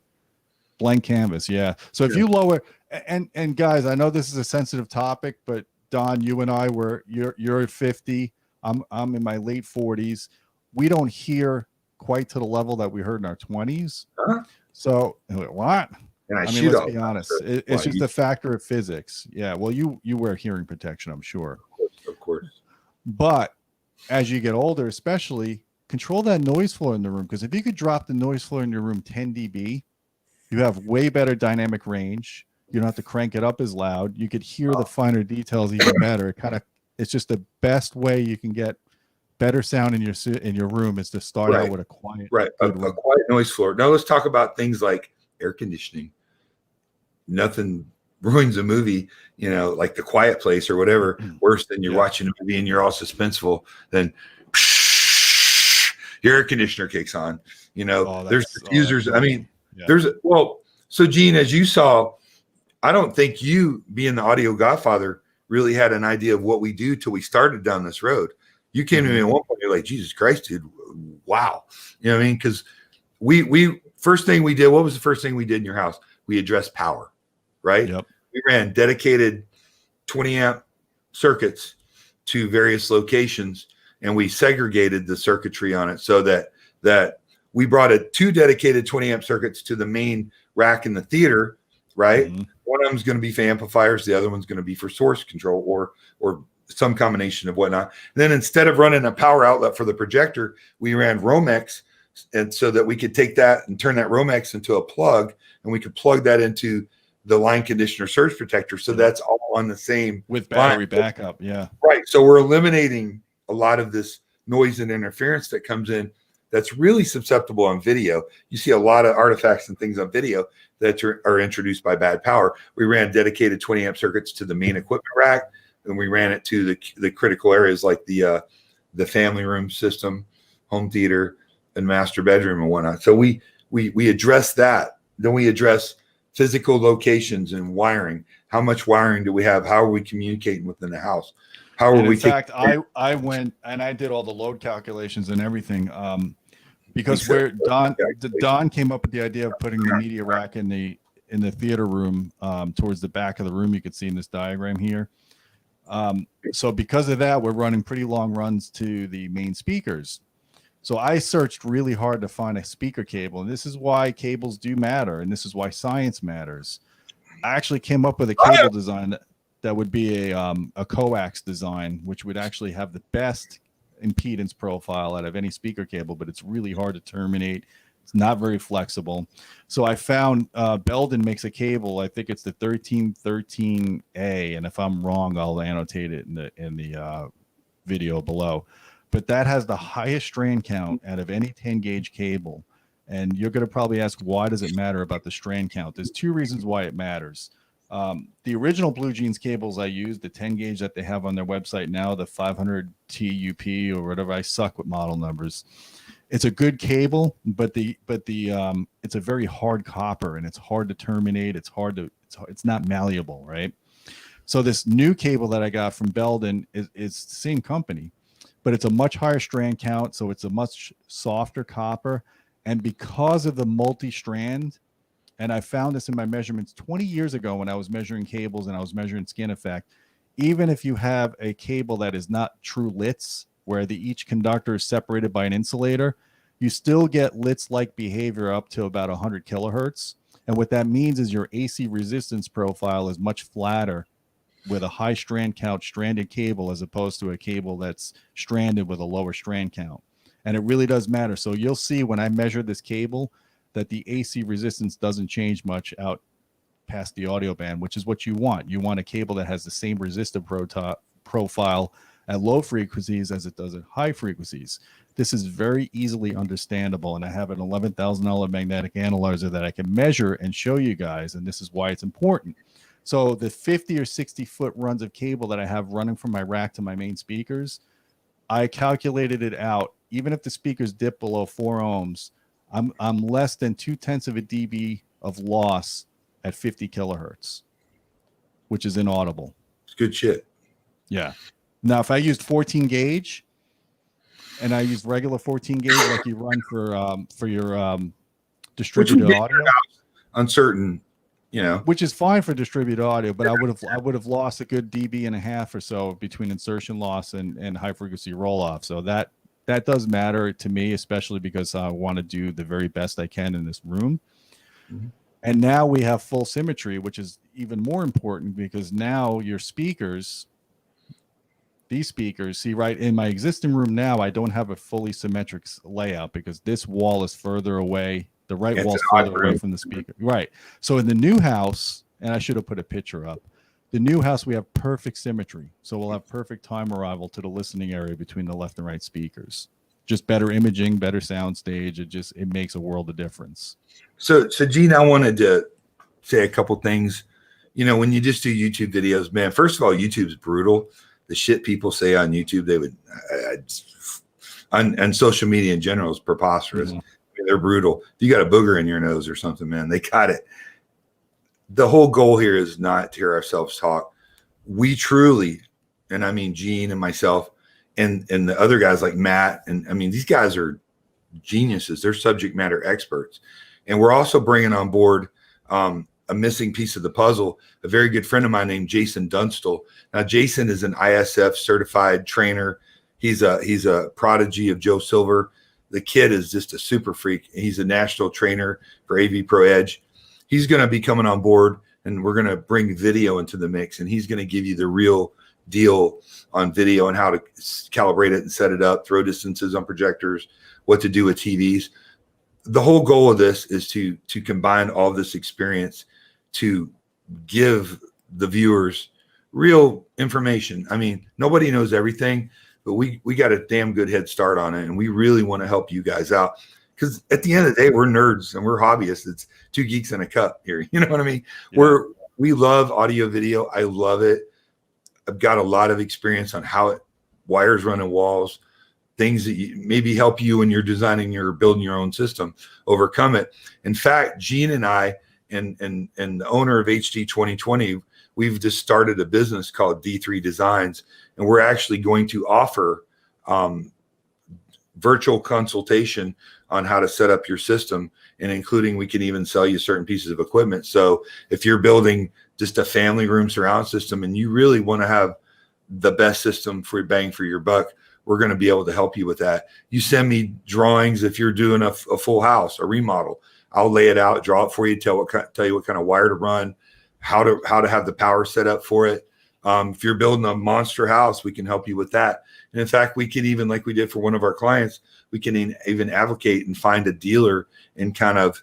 blank canvas. Yeah. So if you lower and guys, I know this is a sensitive topic, but Don, you and I you're at 50. I'm in my late 40s. We don't hear quite to the level that we heard in our 20s. Huh? So what? I mean, let's be honest. It's just a factor of physics. Yeah. Well, you wear hearing protection, I'm sure. Of course. But as you get older, especially, control that noise floor in the room. Because if you could drop the noise floor in your room 10 dB, you have way better dynamic range. You don't have to crank it up as loud. You could hear the finer details even better. It's just the best way you can get better sound in your room is to start out with a quiet, a quiet noise floor. Now let's talk about things like air conditioning. Nothing ruins a movie, you know, like The Quiet Place or whatever, worse than you're watching a movie and you're all suspenseful. Then your air conditioner kicks on. You know, there's diffusers. I mean, so Gene, as you saw, I don't think you, being the audio godfather, really had an idea of what we do till we started down this road. You came to me at one point, you're like, Jesus Christ, dude, wow. You know what I mean? Because we first thing we did, what was the first thing we did in your house? We addressed power, right? Yep. We ran dedicated 20 amp circuits to various locations, and we segregated the circuitry on it so that we brought two dedicated 20 amp circuits to the main rack in the theater, right? Mm-hmm. One of them is going to be for amplifiers. The other one's going to be for source control or some combination of whatnot. And then instead of running a power outlet for the projector, we ran Romex, and so that we could take that and turn that Romex into a plug, and we could plug that into the line conditioner surge protector. So that's all on the same with battery backup. Yeah. Right. So we're eliminating a lot of this noise and interference that comes in that's really susceptible on video. You see a lot of artifacts and things on video that are introduced by bad power. We ran dedicated 20 amp circuits to the main equipment rack, and we ran it to the critical areas like the family room system, home theater, and master bedroom and whatnot. So we address that. Then we address physical locations and wiring. How much wiring do we have? How are we communicating within the house? How are we? In fact, I went and I did all the load calculations and everything. Because where Don came up with the idea of putting the media rack in the theater room towards the back of the room, you could see in this diagram here. So because of that, we're running pretty long runs to the main speakers. So I searched really hard to find a speaker cable, and this is why cables do matter, and this is why science matters. I actually came up with a cable design that would be a coax design, which would actually have the best impedance profile out of any speaker cable, but it's really hard to terminate. It's not very flexible. So I found Belden makes a cable. I think it's the 1313A, and if I'm wrong, I'll annotate it in the video below. But that has the highest strand count out of any 10 gauge cable. And you're going to probably ask, why does it matter about the strand count? There's two reasons why it matters. The original Blue Jeans cables I used, the 10 gauge that they have on their website now, the 500 TUP or whatever. I suck with model numbers. It's a good cable, but it's a very hard copper, and it's hard to terminate. It's not malleable, right? So this new cable that I got from Belden is the same company, but it's a much higher strand count, so it's a much softer copper. And because of the multi-strand, and I found this in my measurements 20 years ago when I was measuring cables and I was measuring skin effect, even if you have a cable that is not true Litz, where each conductor is separated by an insulator, you still get Litz-like behavior up to about 100 kilohertz. And what that means is your AC resistance profile is much flatter with a high strand count stranded cable as opposed to a cable that's stranded with a lower strand count. And it really does matter. So you'll see when I measure this cable that the AC resistance doesn't change much out past the audio band, which is what you want. You want a cable that has the same resistive profile at low frequencies as it does at high frequencies. This is very easily understandable, and I have an $11,000 magnetic analyzer that I can measure and show you guys, and this is why it's important. So the 50 or 60 foot runs of cable that I have running from my rack to my main speakers, I calculated it out. Even if the speakers dip below 4 ohms, I'm less than 0.2 of a dB of loss at 50 kilohertz, which is inaudible. It's good shit. Yeah. Now, if I used 14 gauge and I used regular 14 gauge like you run for your distributed audio, uncertain, you know, which is fine for distributed audio, but I would have lost a good dB and a half or so between insertion loss and high frequency roll off. So that does matter to me, especially because I want to do the very best I can in this room. Mm-hmm. And now we have full symmetry, which is even more important because now your speakers, these speakers, see, right in my existing room now, I don't have a fully symmetric layout because this wall is further away. The right wall is further away from the speaker. Right. So in the new house, and I should have put a picture up, the new house, we have perfect symmetry. So we'll have perfect time arrival to the listening area between the left and right speakers. Just better imaging, better sound stage. It makes a world of difference. So Gene, I wanted to say a couple things. You know, when you just do YouTube videos, man, first of all, YouTube's brutal. The shit people say on YouTube, they would, and social media in general is preposterous. Mm-hmm. I mean, they're brutal. If you got a booger in your nose or something, man, they got it. The whole goal here is not to hear ourselves talk. We truly, and I mean Gene and myself and the other guys like Matt, and I mean, these guys are geniuses. They're subject matter experts. And we're also bringing on board a missing piece of the puzzle, a very good friend of mine named Jason Dunstall. Now, Jason is an ISF certified trainer. He's a prodigy of Joe Silver. The kid is just a super freak. He's a national trainer for AV Pro Edge. He's going to be coming on board, and we're going to bring video into the mix, and he's going to give you the real deal on video and how to calibrate it and set it up, throw distances on projectors, what to do with TVs. The whole goal of this is to combine all this experience to give the viewers real information. I mean, nobody knows everything, but we got a damn good head start on it, and we really want to help you guys out. Because at the end of the day, we're nerds and we're hobbyists. It's two geeks in a cup here. You know what I mean? Yeah. We love audio video. I love it. I've got a lot of experience on how wires run in walls, things that maybe help you when you're designing or building your own system, overcome it. In fact, Gene and I and the owner of HD 2020, we've just started a business called D3 Designs, and we're actually going to offer virtual consultation on how to set up your system, and including we can even sell you certain pieces of equipment. So if you're building just a family room surround system and you really want to have the best system for bang for your buck, we're going to be able to help you with that. You send me drawings if you're doing a full house, a remodel. I'll lay it out, draw it for you, tell you what kind of wire to run, how to have the power set up for it. If you're building a monster house, we can help you with that. And in fact, we can even, like we did for one of our clients, we can even advocate and find a dealer and kind of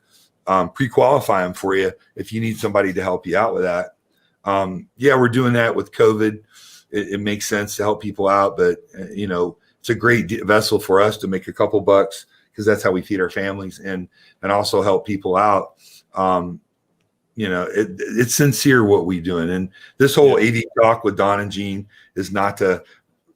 pre-qualify them for you if you need somebody to help you out with that. Yeah, we're doing that with COVID. It makes sense to help people out, but you know, it's a great vessel for us to make a couple bucks because that's how we feed our families and also help people out. You know, it's sincere what we're doing. And this whole AV talk with Don and Gene is not to,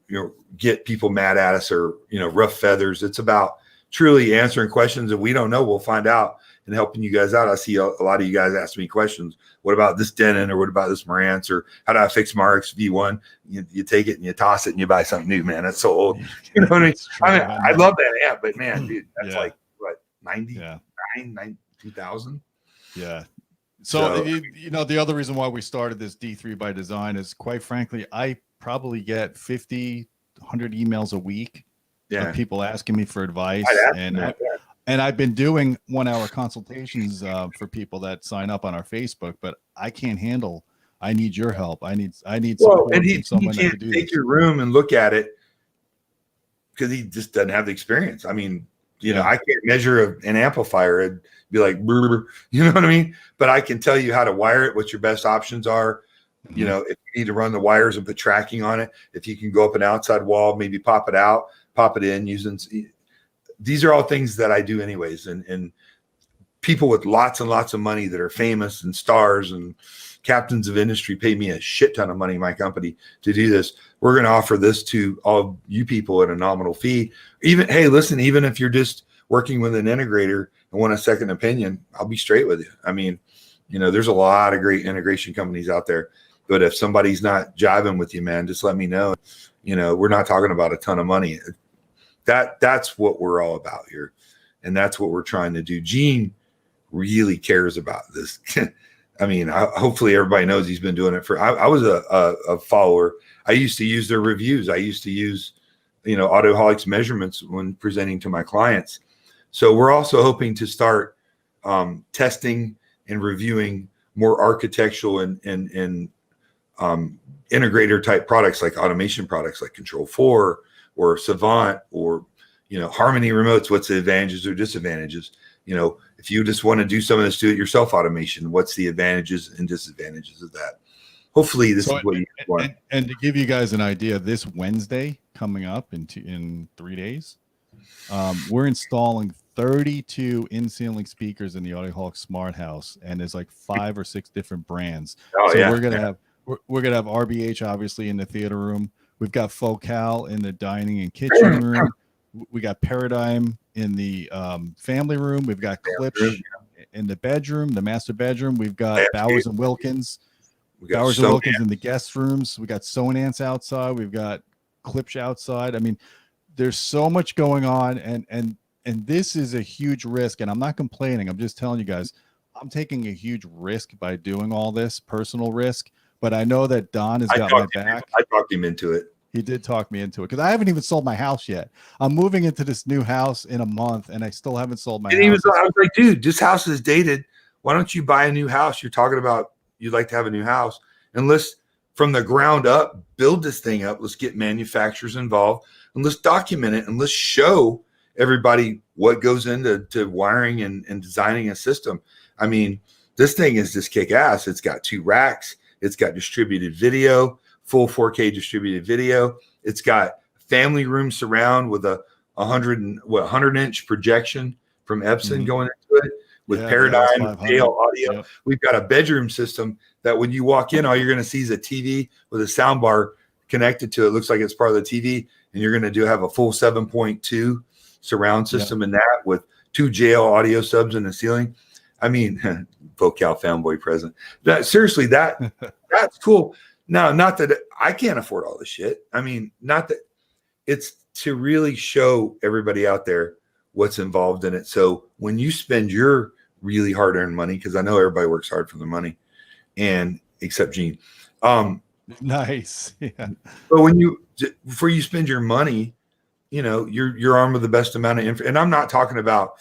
you know, get people mad at us or, you know, rough feathers. It's about truly answering questions that we don't know. We'll find out and helping you guys out. I see a lot of you guys ask me questions. What about this Denon, or what about this Marantz, or how do I fix my RX V1? You take it and you toss it and you buy something new, man. That's so old. You know what I mean? I love that amp, but man, dude, that's like what, 99, 2000? Yeah. So, you know, the other reason why we started this D3 by Design is, quite frankly, I probably get 50, 100 emails a week of people asking me for advice. And I've been doing 1 hour consultations for people that sign up on our Facebook, but I can't handle I need your help. I need Well, support and from he someone that can't could do take this. your room and look at it because he just doesn't have the experience. I mean, I can't measure an amplifier and be like, you know what I mean? But I can tell you how to wire it, what your best options are. Mm-hmm. If you need to run the wires and put tracking on it, if you can go up an outside wall, maybe pop it out, pop it in using. These are all things that I do anyways. And people with lots and lots of money that are famous and stars and captains of industry pay me a shit ton of money in my company to do this. We're going to offer this to all you people at a nominal fee. Even, hey, listen, even if you're just working with an integrator and want a second opinion, I'll be straight with you. I mean, there's a lot of great integration companies out there, but if somebody's not jiving with you, man, just let me know. We're not talking about a ton of money. That's what we're all about here. And that's what we're trying to do. Gene really cares about this. I mean, hopefully everybody knows he's been doing it for. I was a follower. I used to use their reviews. I used to use, Audioholics measurements when presenting to my clients. So we're also hoping to start testing and reviewing more architectural and integrator type products, like automation products like Control 4 or Savant or Harmony remotes. What's the advantages or disadvantages? If you just want to do some of this do-it-yourself automation, what's the advantages and disadvantages of that? Hopefully, this is what you want. And to give you guys an idea, this Wednesday coming up in 3 days, we're installing 32 in-ceiling speakers in the Audioholics Smart House, and there's like 5 or 6 different brands. We're gonna have RBH obviously in the theater room. We've got Focal in the dining and kitchen room. We got Paradigm in the family room. We've got Klipsch in the bedroom, the master bedroom. We've got Bowers and Wilkins. Bowers and Wilkins in the guest rooms. We got Sonance outside. We've got Klipsch outside. I mean, there's so much going on, and this is a huge risk. And I'm not complaining. I'm just telling you guys, I'm taking a huge risk by doing all this, personal risk. But I know that Don has got my back. I talked him into it. He did talk me into it because I haven't even sold my house yet. I'm moving into this new house in a month, and I still haven't sold my house. I was like, dude, this house is dated. Why don't you buy a new house? You're talking about you'd like to have a new house, and let's from the ground up build this thing up. Let's get manufacturers involved, and let's document it, and let's show everybody what goes into wiring and designing a system. I mean, this thing is just kick ass. It's got 2 racks. It's got distributed video. Full 4K distributed video. It's got family room surround with a 100-inch projection from Epson going into it with Paradigm scale audio. Yep. We've got a bedroom system that when you walk in, all you're going to see is a TV with a sound bar connected to it. Looks like it's part of the TV, and you're going to have a full 7.2 surround system in that with 2 JL audio subs in the ceiling. I mean, Vocal fanboy present. Seriously, that's cool. No, not that I can't afford all this shit. I mean, not that it's to really show everybody out there what's involved in it. So when you spend your really hard-earned money, because I know everybody works hard for the money, and except Gene. Nice. Yeah. But before you spend your money, you're armed with the best amount of info. And I'm not talking about,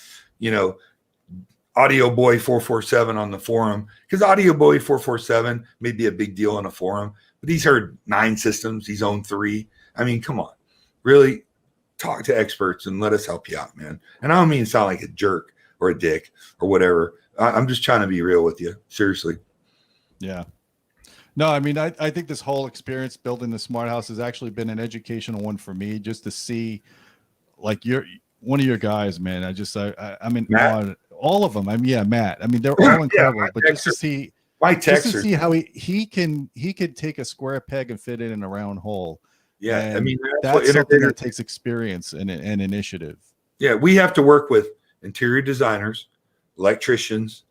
Audio Boy 447 on the forum, because Audio Boy 447 may be a big deal on a forum, but he's heard 9 systems. He's owned 3. I mean, come on, really talk to experts and let us help you out, man. And I don't mean to sound like a jerk or a dick or whatever. I'm just trying to be real with you. Seriously. Yeah. No, I mean, I think this whole experience building the smart house has actually been an educational one for me, just to see like one of your guys, man. I mean, all of them. I mean, yeah, Matt. I mean, they're all incredible. But just to see how he can take a square peg and fit it in a round hole. Yeah, and I mean, that's something that takes experience and initiative. Yeah, we have to work with interior designers, electricians,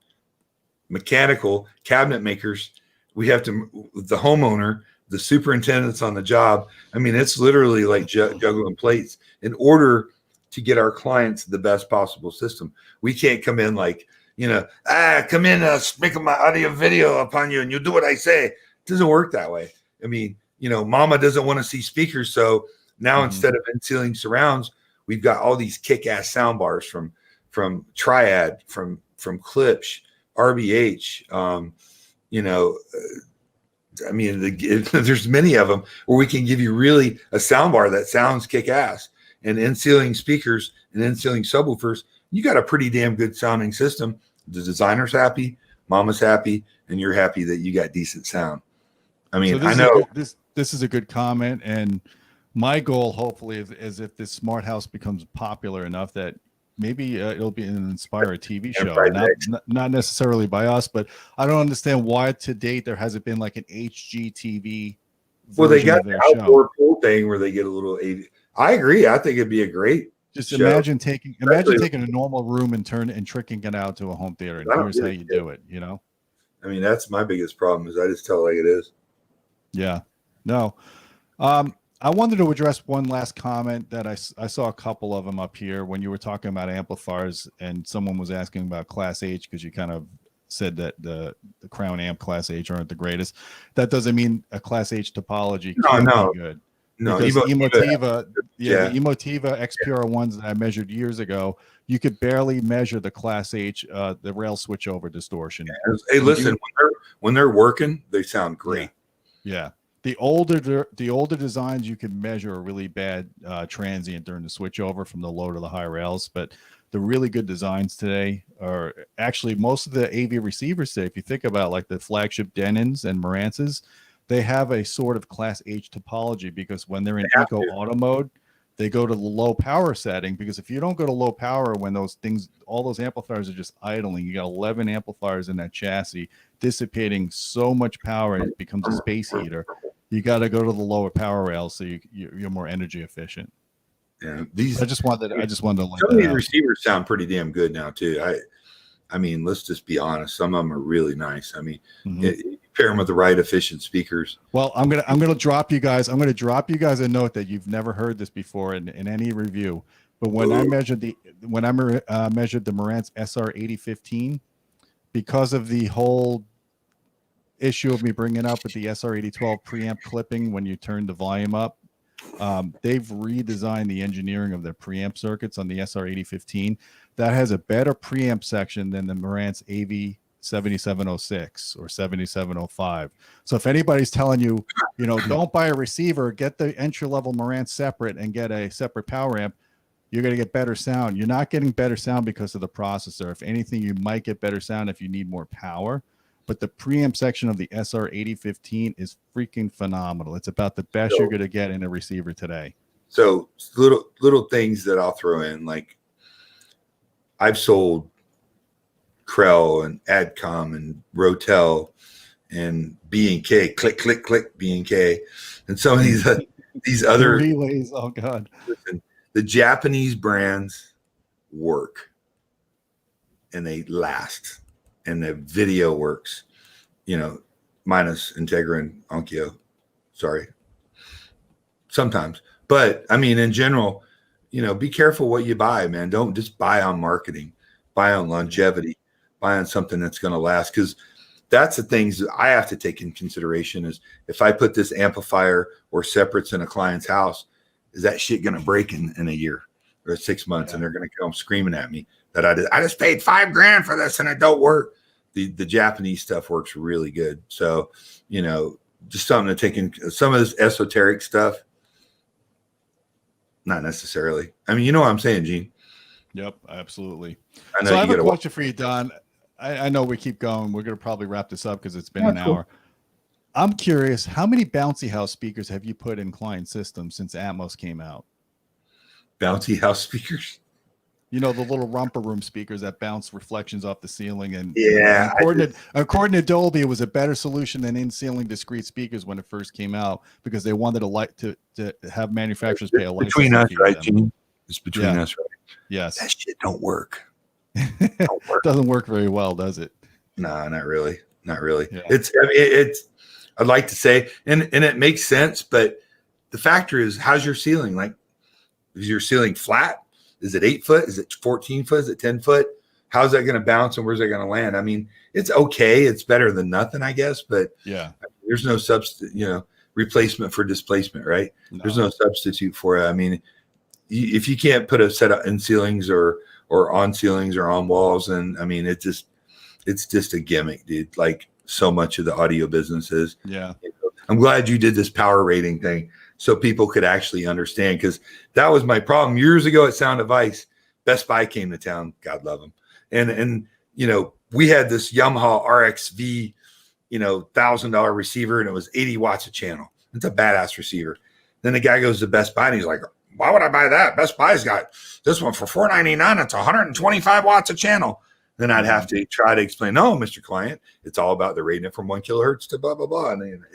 mechanical cabinet makers. We have to the homeowner, the superintendents on the job. I mean, it's literally like juggling plates in order to get our clients the best possible system. We can't come in like, come in, make my audio video upon you and you'll do what I say. It doesn't work that way. I mean, mama doesn't want to see speakers. So now instead of in-ceiling surrounds, we've got all these kick-ass sound bars from Triad, from Klipsch, RBH, I mean, there's many of them where we can give you really a sound bar that sounds kick ass, and in ceiling speakers and in ceiling subwoofers. You got a pretty damn good sounding system. The designer's happy, mama's happy, and you're happy that you got decent sound. I mean, So I know this is a good comment, and my goal, hopefully, is if this smart house becomes popular enough that maybe it'll be inspire a TV show, not necessarily by us, but I don't understand why to date there hasn't been like an HGTV. Well, they got the outdoor pool thing where they get a little. I agree. I think it'd be a great. Just imagine taking a normal room and tricking it out to a home theater, and here's how you do it. You know. I mean, that's my biggest problem is I just tell it like it is. Yeah. No. I wanted to address one last comment that I saw a couple of them up here when you were talking about amplifiers, and someone was asking about Class H because you kind of said that the Crown Amp Class H aren't the greatest. That doesn't mean a Class H topology can't be good. No, because Emotiva, the Emotiva XPR ones that I measured years ago, you could barely measure the Class H, the rail switchover distortion. Hey, listen, when they're working, they sound great. Yeah. The older designs you can measure a really bad transient during the switchover from the low to the high rails, but the really good designs today are actually most of the AV receivers today. If you think about like the flagship Denons and Marantzes, they have a sort of Class H topology because when they're in eco auto mode, they go to the low power setting, because if you don't go to low power when all those amplifiers are just idling, you got 11 amplifiers in that chassis dissipating so much power it becomes a space heater. You got to go to the lower power rails so you're more energy efficient. Yeah, I just wanted to some of these receivers sound pretty damn good now too. I mean, let's just be honest. Some of them are really nice. I mean, you pair them with the right efficient speakers. Well, I'm gonna drop you guys. I'm gonna drop you guys a note that you've never heard this before in any review. But when I measured the Marantz SR8015, because of the whole issue of me bringing up with the SR8012 preamp clipping when you turn the volume up, they've redesigned the engineering of their preamp circuits on the SR8015. That has a better preamp section than the Marantz AV 7706 or 7705. So if anybody's telling you, don't buy a receiver, get the entry level Marantz separate and get a separate power amp, you're going to get better sound. You're not getting better sound because of the processor. If anything, you might get better sound if you need more power. But the preamp section of the SR8015 is freaking phenomenal. It's about the best you're going to get in a receiver today. So little things that I'll throw in, like I've sold Krell and Adcom and Rotel and B&K, click, B&K, and some of these other relays. Oh God. Listen, the Japanese brands work and they last. And the video works, minus Integra and Onkyo. Sorry. Sometimes. But, I mean, in general, be careful what you buy, man. Don't just buy on marketing. Buy on longevity. Buy on something that's going to last. Because that's the things that I have to take in consideration is if I put this amplifier or separates in a client's house, is that shit going to break in a year or 6 months? Yeah. And they're going to come screaming at me that I just paid $5,000 for this and it don't work. The Japanese stuff works really good. So, just something to take in. Some of this esoteric stuff, not necessarily. I mean, you know what I'm saying, Gene? Yep, absolutely. So I have a question for you, Don. I know we keep going. We're going to probably wrap this up because it's been an hour. I'm curious, how many bouncy house speakers have you put in client systems since Atmos came out? Bouncy house speakers? The little romper room speakers that bounce reflections off the ceiling. And yeah, according to Dolby, it was a better solution than in-ceiling discrete speakers when it first came out because they wanted to have manufacturers pay a license between us, right, Gene? It's between us, right? Yes. That shit don't work. Doesn't work very well, does it? No, not really. Not really. Yeah. It's I'd like to say, and it makes sense, but the factor is, how's your ceiling? Like, is your ceiling flat? Is it 8 foot? Is it 14 foot? Is it 10 foot? How's that going to bounce and where's that going to land? I mean, it's okay. It's better than nothing, I guess, but yeah, there's no replacement for displacement, right? No. There's no substitute for it. I mean, if you can't put a set up in ceilings or on ceilings or on walls, and I mean, it's just a gimmick, dude. Like, so much of the audio business is. Yeah. I'm glad you did this power rating thing so people could actually understand, because that was my problem years ago at Sound Advice. Best Buy came to town, God love them, and we had this Yamaha RXV, $1,000 receiver, and it was 80 watts a channel. It's a badass receiver. Then the guy goes to Best Buy and he's like, "Why would I buy that? Best Buy's got this one for $499. It's 125 watts a channel." Then I'd have to try to explain, "No, Mr. Client, it's all about the rating it from 1 kilohertz to blah blah blah." And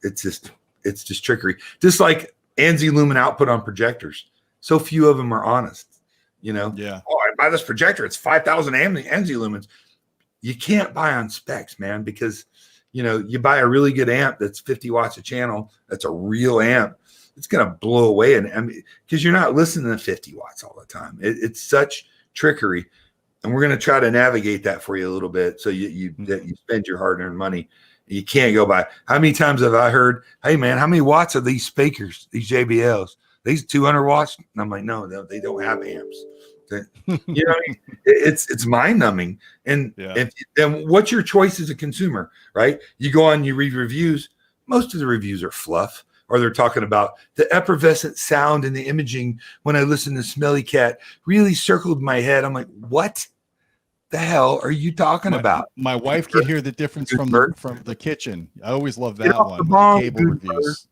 it's just trickery. Just like ANSI lumen output on projectors. So few of them are honest. Yeah. "Oh, I buy this projector. It's 5,000 ANSI lumens." You can't buy on specs, man, because you buy a really good amp that's 50 watts a channel. That's a real amp. It's going to blow away. And because you're not listening to 50 watts all the time. It's such trickery. And we're going to try to navigate that for you a little bit. So you spend your hard earned money. You can't go by. How many times have I heard, "Hey man, how many watts are these speakers, these JBLs? These 200 watts?" And I'm like, no, they don't have amps. What I mean? It's mind numbing. And then what's your choice as a consumer, right? You go on, you read reviews. Most of the reviews are fluff, or they're talking about the effervescent sound and the imaging when I listen to Smelly Cat really circled my head. I'm like, what the hell are you talking about? My wife can hear the difference from the kitchen. I always love that one. With The cable reviews.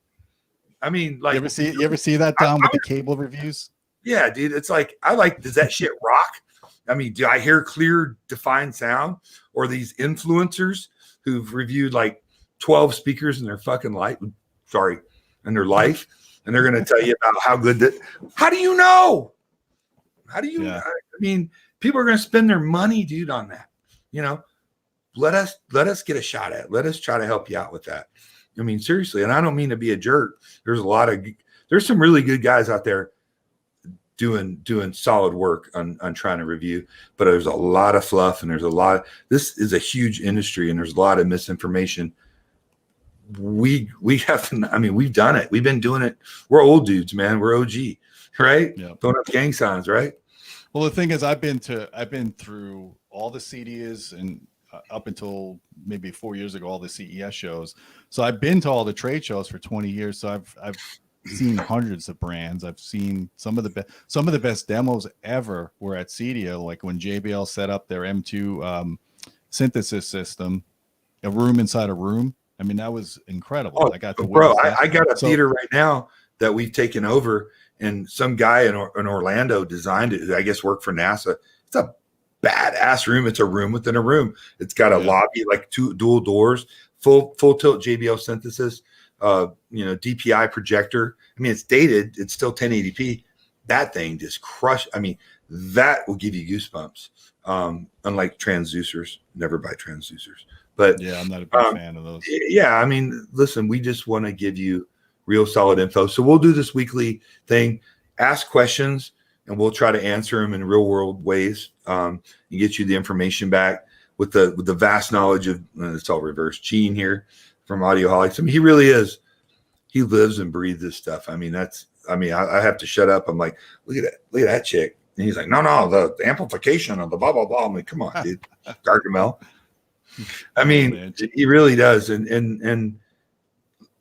I mean, like, you ever see that, Don, with the cable reviews? Yeah, dude. It's like, does that shit rock? I mean, do I hear clear, defined sound? Or these influencers who've reviewed like 12 speakers in their fucking life, in their life, and they're going to tell you about how good that. How do you know? How do you? I mean, people are going to spend their money, dude, on that. Let us get a shot at it. Let us try to help you out with that. I mean, seriously, and I don't mean to be a jerk. There's some really good guys out there doing solid work on trying to review, but there's a lot of fluff, and this is a huge industry, and there's a lot of misinformation. We have to, I mean, we've done it. We've been doing it. We're old dudes, man. We're OG, right? Yeah. Throwing up gang signs, right? Well, the thing is, I've been through all the CDs and up until maybe 4 years ago, all the CES shows. So I've been to all the trade shows for 20 years. So I've seen hundreds of brands. I've seen some of the best demos ever were at CEDIA, like when JBL set up their M2 synthesis system, a room inside a room. I mean, that was incredible. Oh, I got to I got a theater right now that we've taken over, and some guy in Orlando designed it, who I guess worked for NASA. It's a badass room. It's a room within a room. It's got a lobby, like two dual doors, full tilt JBL synthesis, DPI projector. I mean, it's dated. It's still 1080p. That thing just crushed. I mean, that will give you goosebumps. Unlike transducers, never buy transducers. But yeah, I'm not a big fan of those. Yeah, I mean, listen, we just want to give you real solid info. So we'll do this weekly thing, ask questions, and we'll try to answer them in real world ways, and get you the information back with the vast knowledge of it's all reverse. Gene here from Audioholics. I mean, he really is. He lives and breathes this stuff. I mean, I have to shut up. I'm like, look at that chick. And he's like, no, the amplification of the blah, blah, blah. I'm like, come on, dude. Gargamel. I mean, he really does. And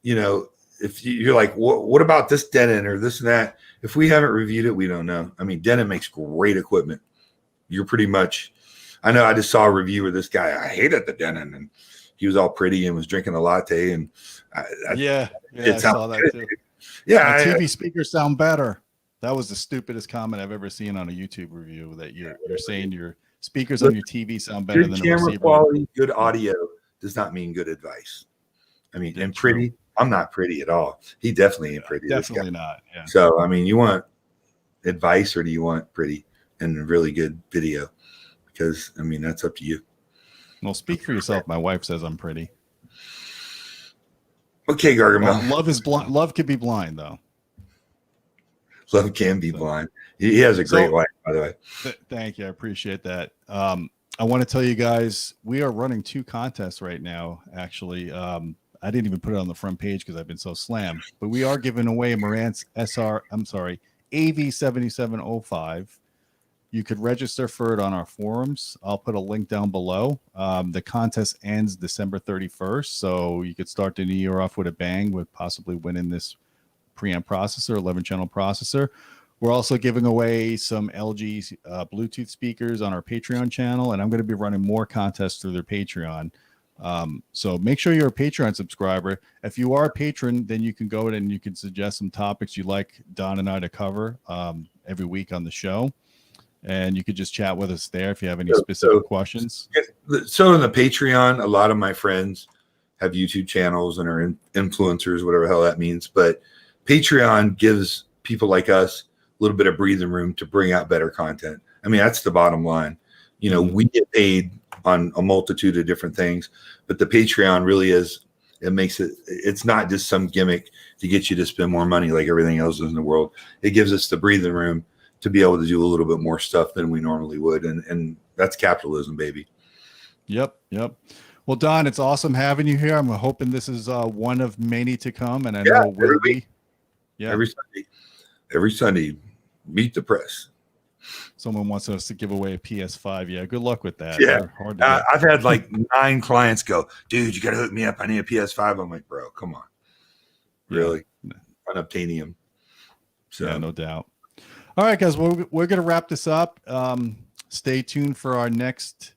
if you're like, what about this Denon or this and that? If we haven't reviewed it, we don't know. I mean, Denon makes great equipment. You're pretty much, I know I just saw a review of this guy. I hated the Denon, and he was all pretty and was drinking a latte. And I saw that too. Yeah. TV speakers sound better. That was the stupidest comment I've ever seen on a YouTube review, that you're saying your speakers on your TV sound better than the camera receiver. Quality, good audio does not mean good advice. I mean, and pretty. True. I'm not pretty at all. He definitely ain't pretty. Definitely not. Yeah. So, I mean, you want advice or do you want pretty and really good video? Because, I mean, that's up to you. Well, speak for yourself. My wife says I'm pretty. Okay, Gargamel. Love is blind. Love could be blind, though. Love can be blind. He has a great wife, by the way. Thank you. I appreciate that. I want to tell you guys, we are running 2 contests right now, actually. I didn't even put it on the front page because I've been so slammed, but we are giving away a Marantz AV7705 You could register for it on our forums. I'll put a link down below. The contest ends December 31st, so you could start the new year off with a bang with possibly winning this preamp processor, 11-channel processor. We're also giving away some LG Bluetooth speakers on our Patreon channel, and I'm going to be running more contests through their Patreon. So make sure you're a Patreon subscriber. If you are a patron, then you can go in and you can suggest some topics you'd like Don and I to cover every week on the show. And you could just chat with us there if you have any specific questions. So in the Patreon, a lot of my friends have YouTube channels and are influencers, whatever the hell that means. But Patreon gives people like us a little bit of breathing room to bring out better content. I mean, that's the bottom line. You know, we get paid on a multitude of different things, but the Patreon really is, it makes it, it's not just some gimmick to get you to spend more money like everything else in the world. It gives us the breathing room to be able to do a little bit more stuff than we normally would. And that's capitalism, baby. Yep. Well, Don, it's awesome having you here. I'm hoping this is one of many to come, and I know it will be. Yeah. Every Sunday, meet the press. Someone wants us to give away a PS5. Yeah, good luck with that. Yeah, hard to I've had like 9 clients go, dude, you got to hook me up. I need a PS5. I'm like, bro, come on. Really? Unobtainium. So yeah, no doubt. All right, guys, we're going to wrap this up. Stay tuned for our next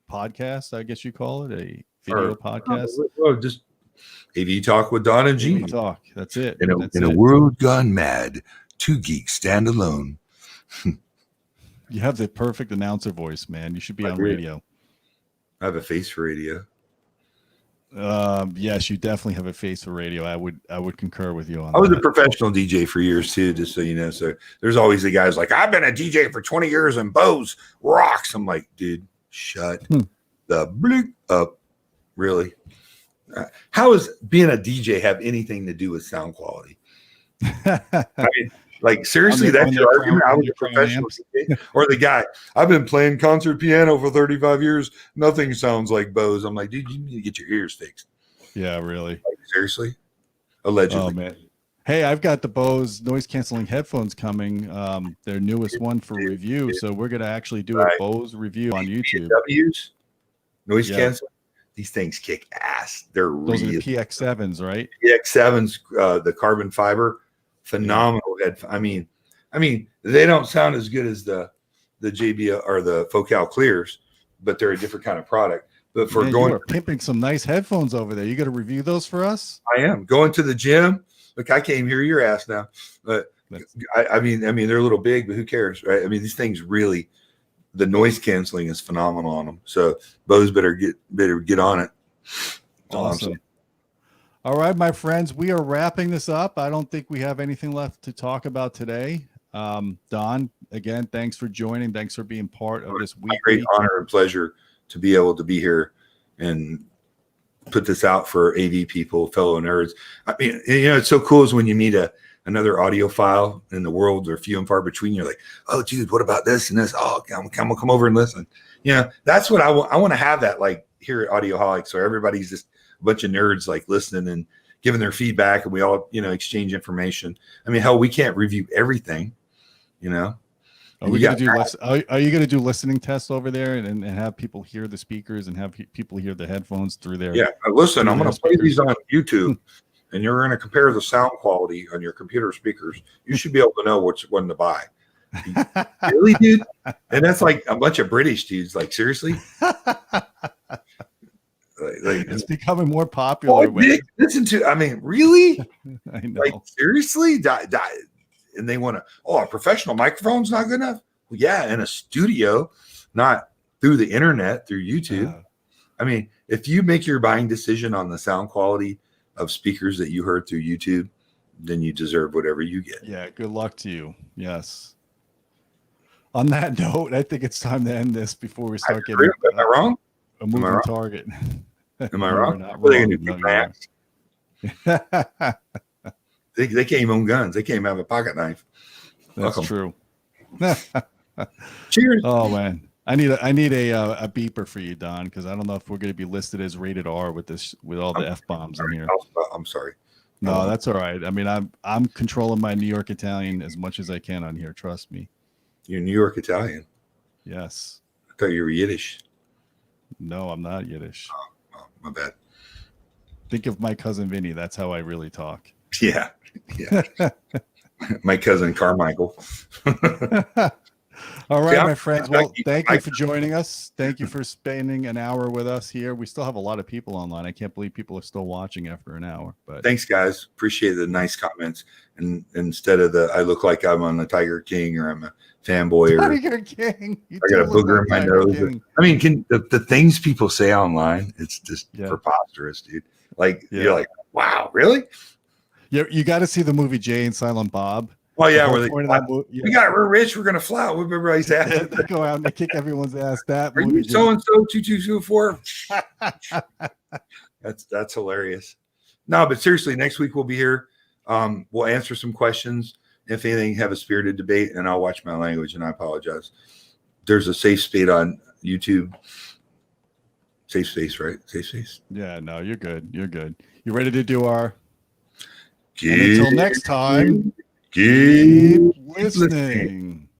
podcast, I guess you call it, a video podcast. Well, just AV Talk with Don and Gene. Talk. That's it. In a world gone mad, 2 geeks stand alone. You have the perfect announcer voice, man. You should be on radio. I have a face for radio. Yes, you definitely have a face for radio. I would concur with you on that. I was a professional DJ for years too, just so you know. So there's always the guys like, I've been a DJ for 20 years and Bose rocks. I'm like, dude, shut the bleep up. Really? How does being a DJ have anything to do with sound quality? I mean, like, seriously, that's your argument? I was a professional DJ. Or the guy, I've been playing concert piano for 35 years. Nothing sounds like Bose. I'm like, dude, you need to get your ears fixed. Yeah, really. Like, seriously? Allegedly. Oh, man. Hey, I've got the Bose noise canceling headphones coming. Their newest one for review. So we're going to actually do a Bose review on YouTube. W's, noise canceling. These things kick ass. They're those are the PX7s, right? PX7s, the carbon fiber. Phenomenal head. I mean, they don't sound as good as the JB or the Focal Clears, but they're a different kind of product. But for you are pimping some nice headphones over there. You got to review those for us? I am going to the gym. Look, I can't hear your ass now, but I mean, they're a little big, but who cares, right? I mean, these things really, the noise canceling is phenomenal on them. So Bose better get on it. Awesome. All right, my friends, we are wrapping this up. I don't think we have anything left to talk about today. Don, again, thanks for joining. Thanks for being part of this week. Great honor and pleasure to be able to be here and put this out for AV people, fellow nerds. I mean, you know, it's so cool is when you meet another audiophile in the world, they're few and far between. You're like, oh, dude, what about this and this? Oh, come over and listen. You know, that's what I want to have that like here at Audioholics, so everybody's just a bunch of nerds like listening and giving their feedback, and we all, you know, exchange information. I mean, hell, we can't review everything, you know. Are you going to do listening tests over there and have people hear the speakers and have people hear the headphones through their? Yeah, listen, I'm going to play these on YouTube, and you're going to compare the sound quality on your computer speakers. You should be able to know which one to buy. Really, dude? And that's like a bunch of British dudes. Like, seriously? Like, it's becoming more popular. Nick, listen to, I mean, really? I know. Like, seriously? And they want to, a professional microphone's not good enough? Well, yeah, in a studio, not through the internet, through YouTube. Yeah. I mean, if you make your buying decision on the sound quality of speakers that you heard through YouTube, then you deserve whatever you get. Yeah, good luck to you. Yes. On that note, I think it's time to end this before we start getting. Am I wrong? A moving target. Am I wrong? What are they going to do? They can't even own guns. They can't even have a pocket knife. That's true. Cheers. Oh man, I need a beeper for you, Don, because I don't know if we're going to be listed as rated R with all the F-bombs in here. I'm sorry. No, that's all right. I mean, I'm controlling my New York Italian as much as I can on here. Trust me. You're New York Italian. Yes. I thought you were Yiddish. No, I'm not Yiddish. Oh, my bad. Think of my cousin Vinny. That's how I really talk. Yeah. My cousin Carmichael. All right, See, my friends. Well, thank you for joining us. Thank you for spending an hour with us here. We still have a lot of people online. I can't believe people are still watching after an hour. But thanks, guys. Appreciate the nice comments. And instead of the I look like I'm on the Tiger King or I'm a fanboy or Tiger King. I got a booger in my nose. King. I mean, the things people say online, it's just preposterous, dude. Like you're like, wow, really? You got to see the movie Jay and Silent Bob. Oh yeah, we're rich. We're gonna fly. Whip everybody's ass. They go out and they kick everyone's ass. That are movie. You so and so 2224. That's hilarious. No, but seriously, next week we'll be here. We'll answer some questions. If anything, have a spirited debate, and I'll watch my language. And I apologize. There's a safe space on YouTube. Safe space, right? Safe space. Yeah, no, you're good. You're good. You ready to do our? And until next time, keep listening.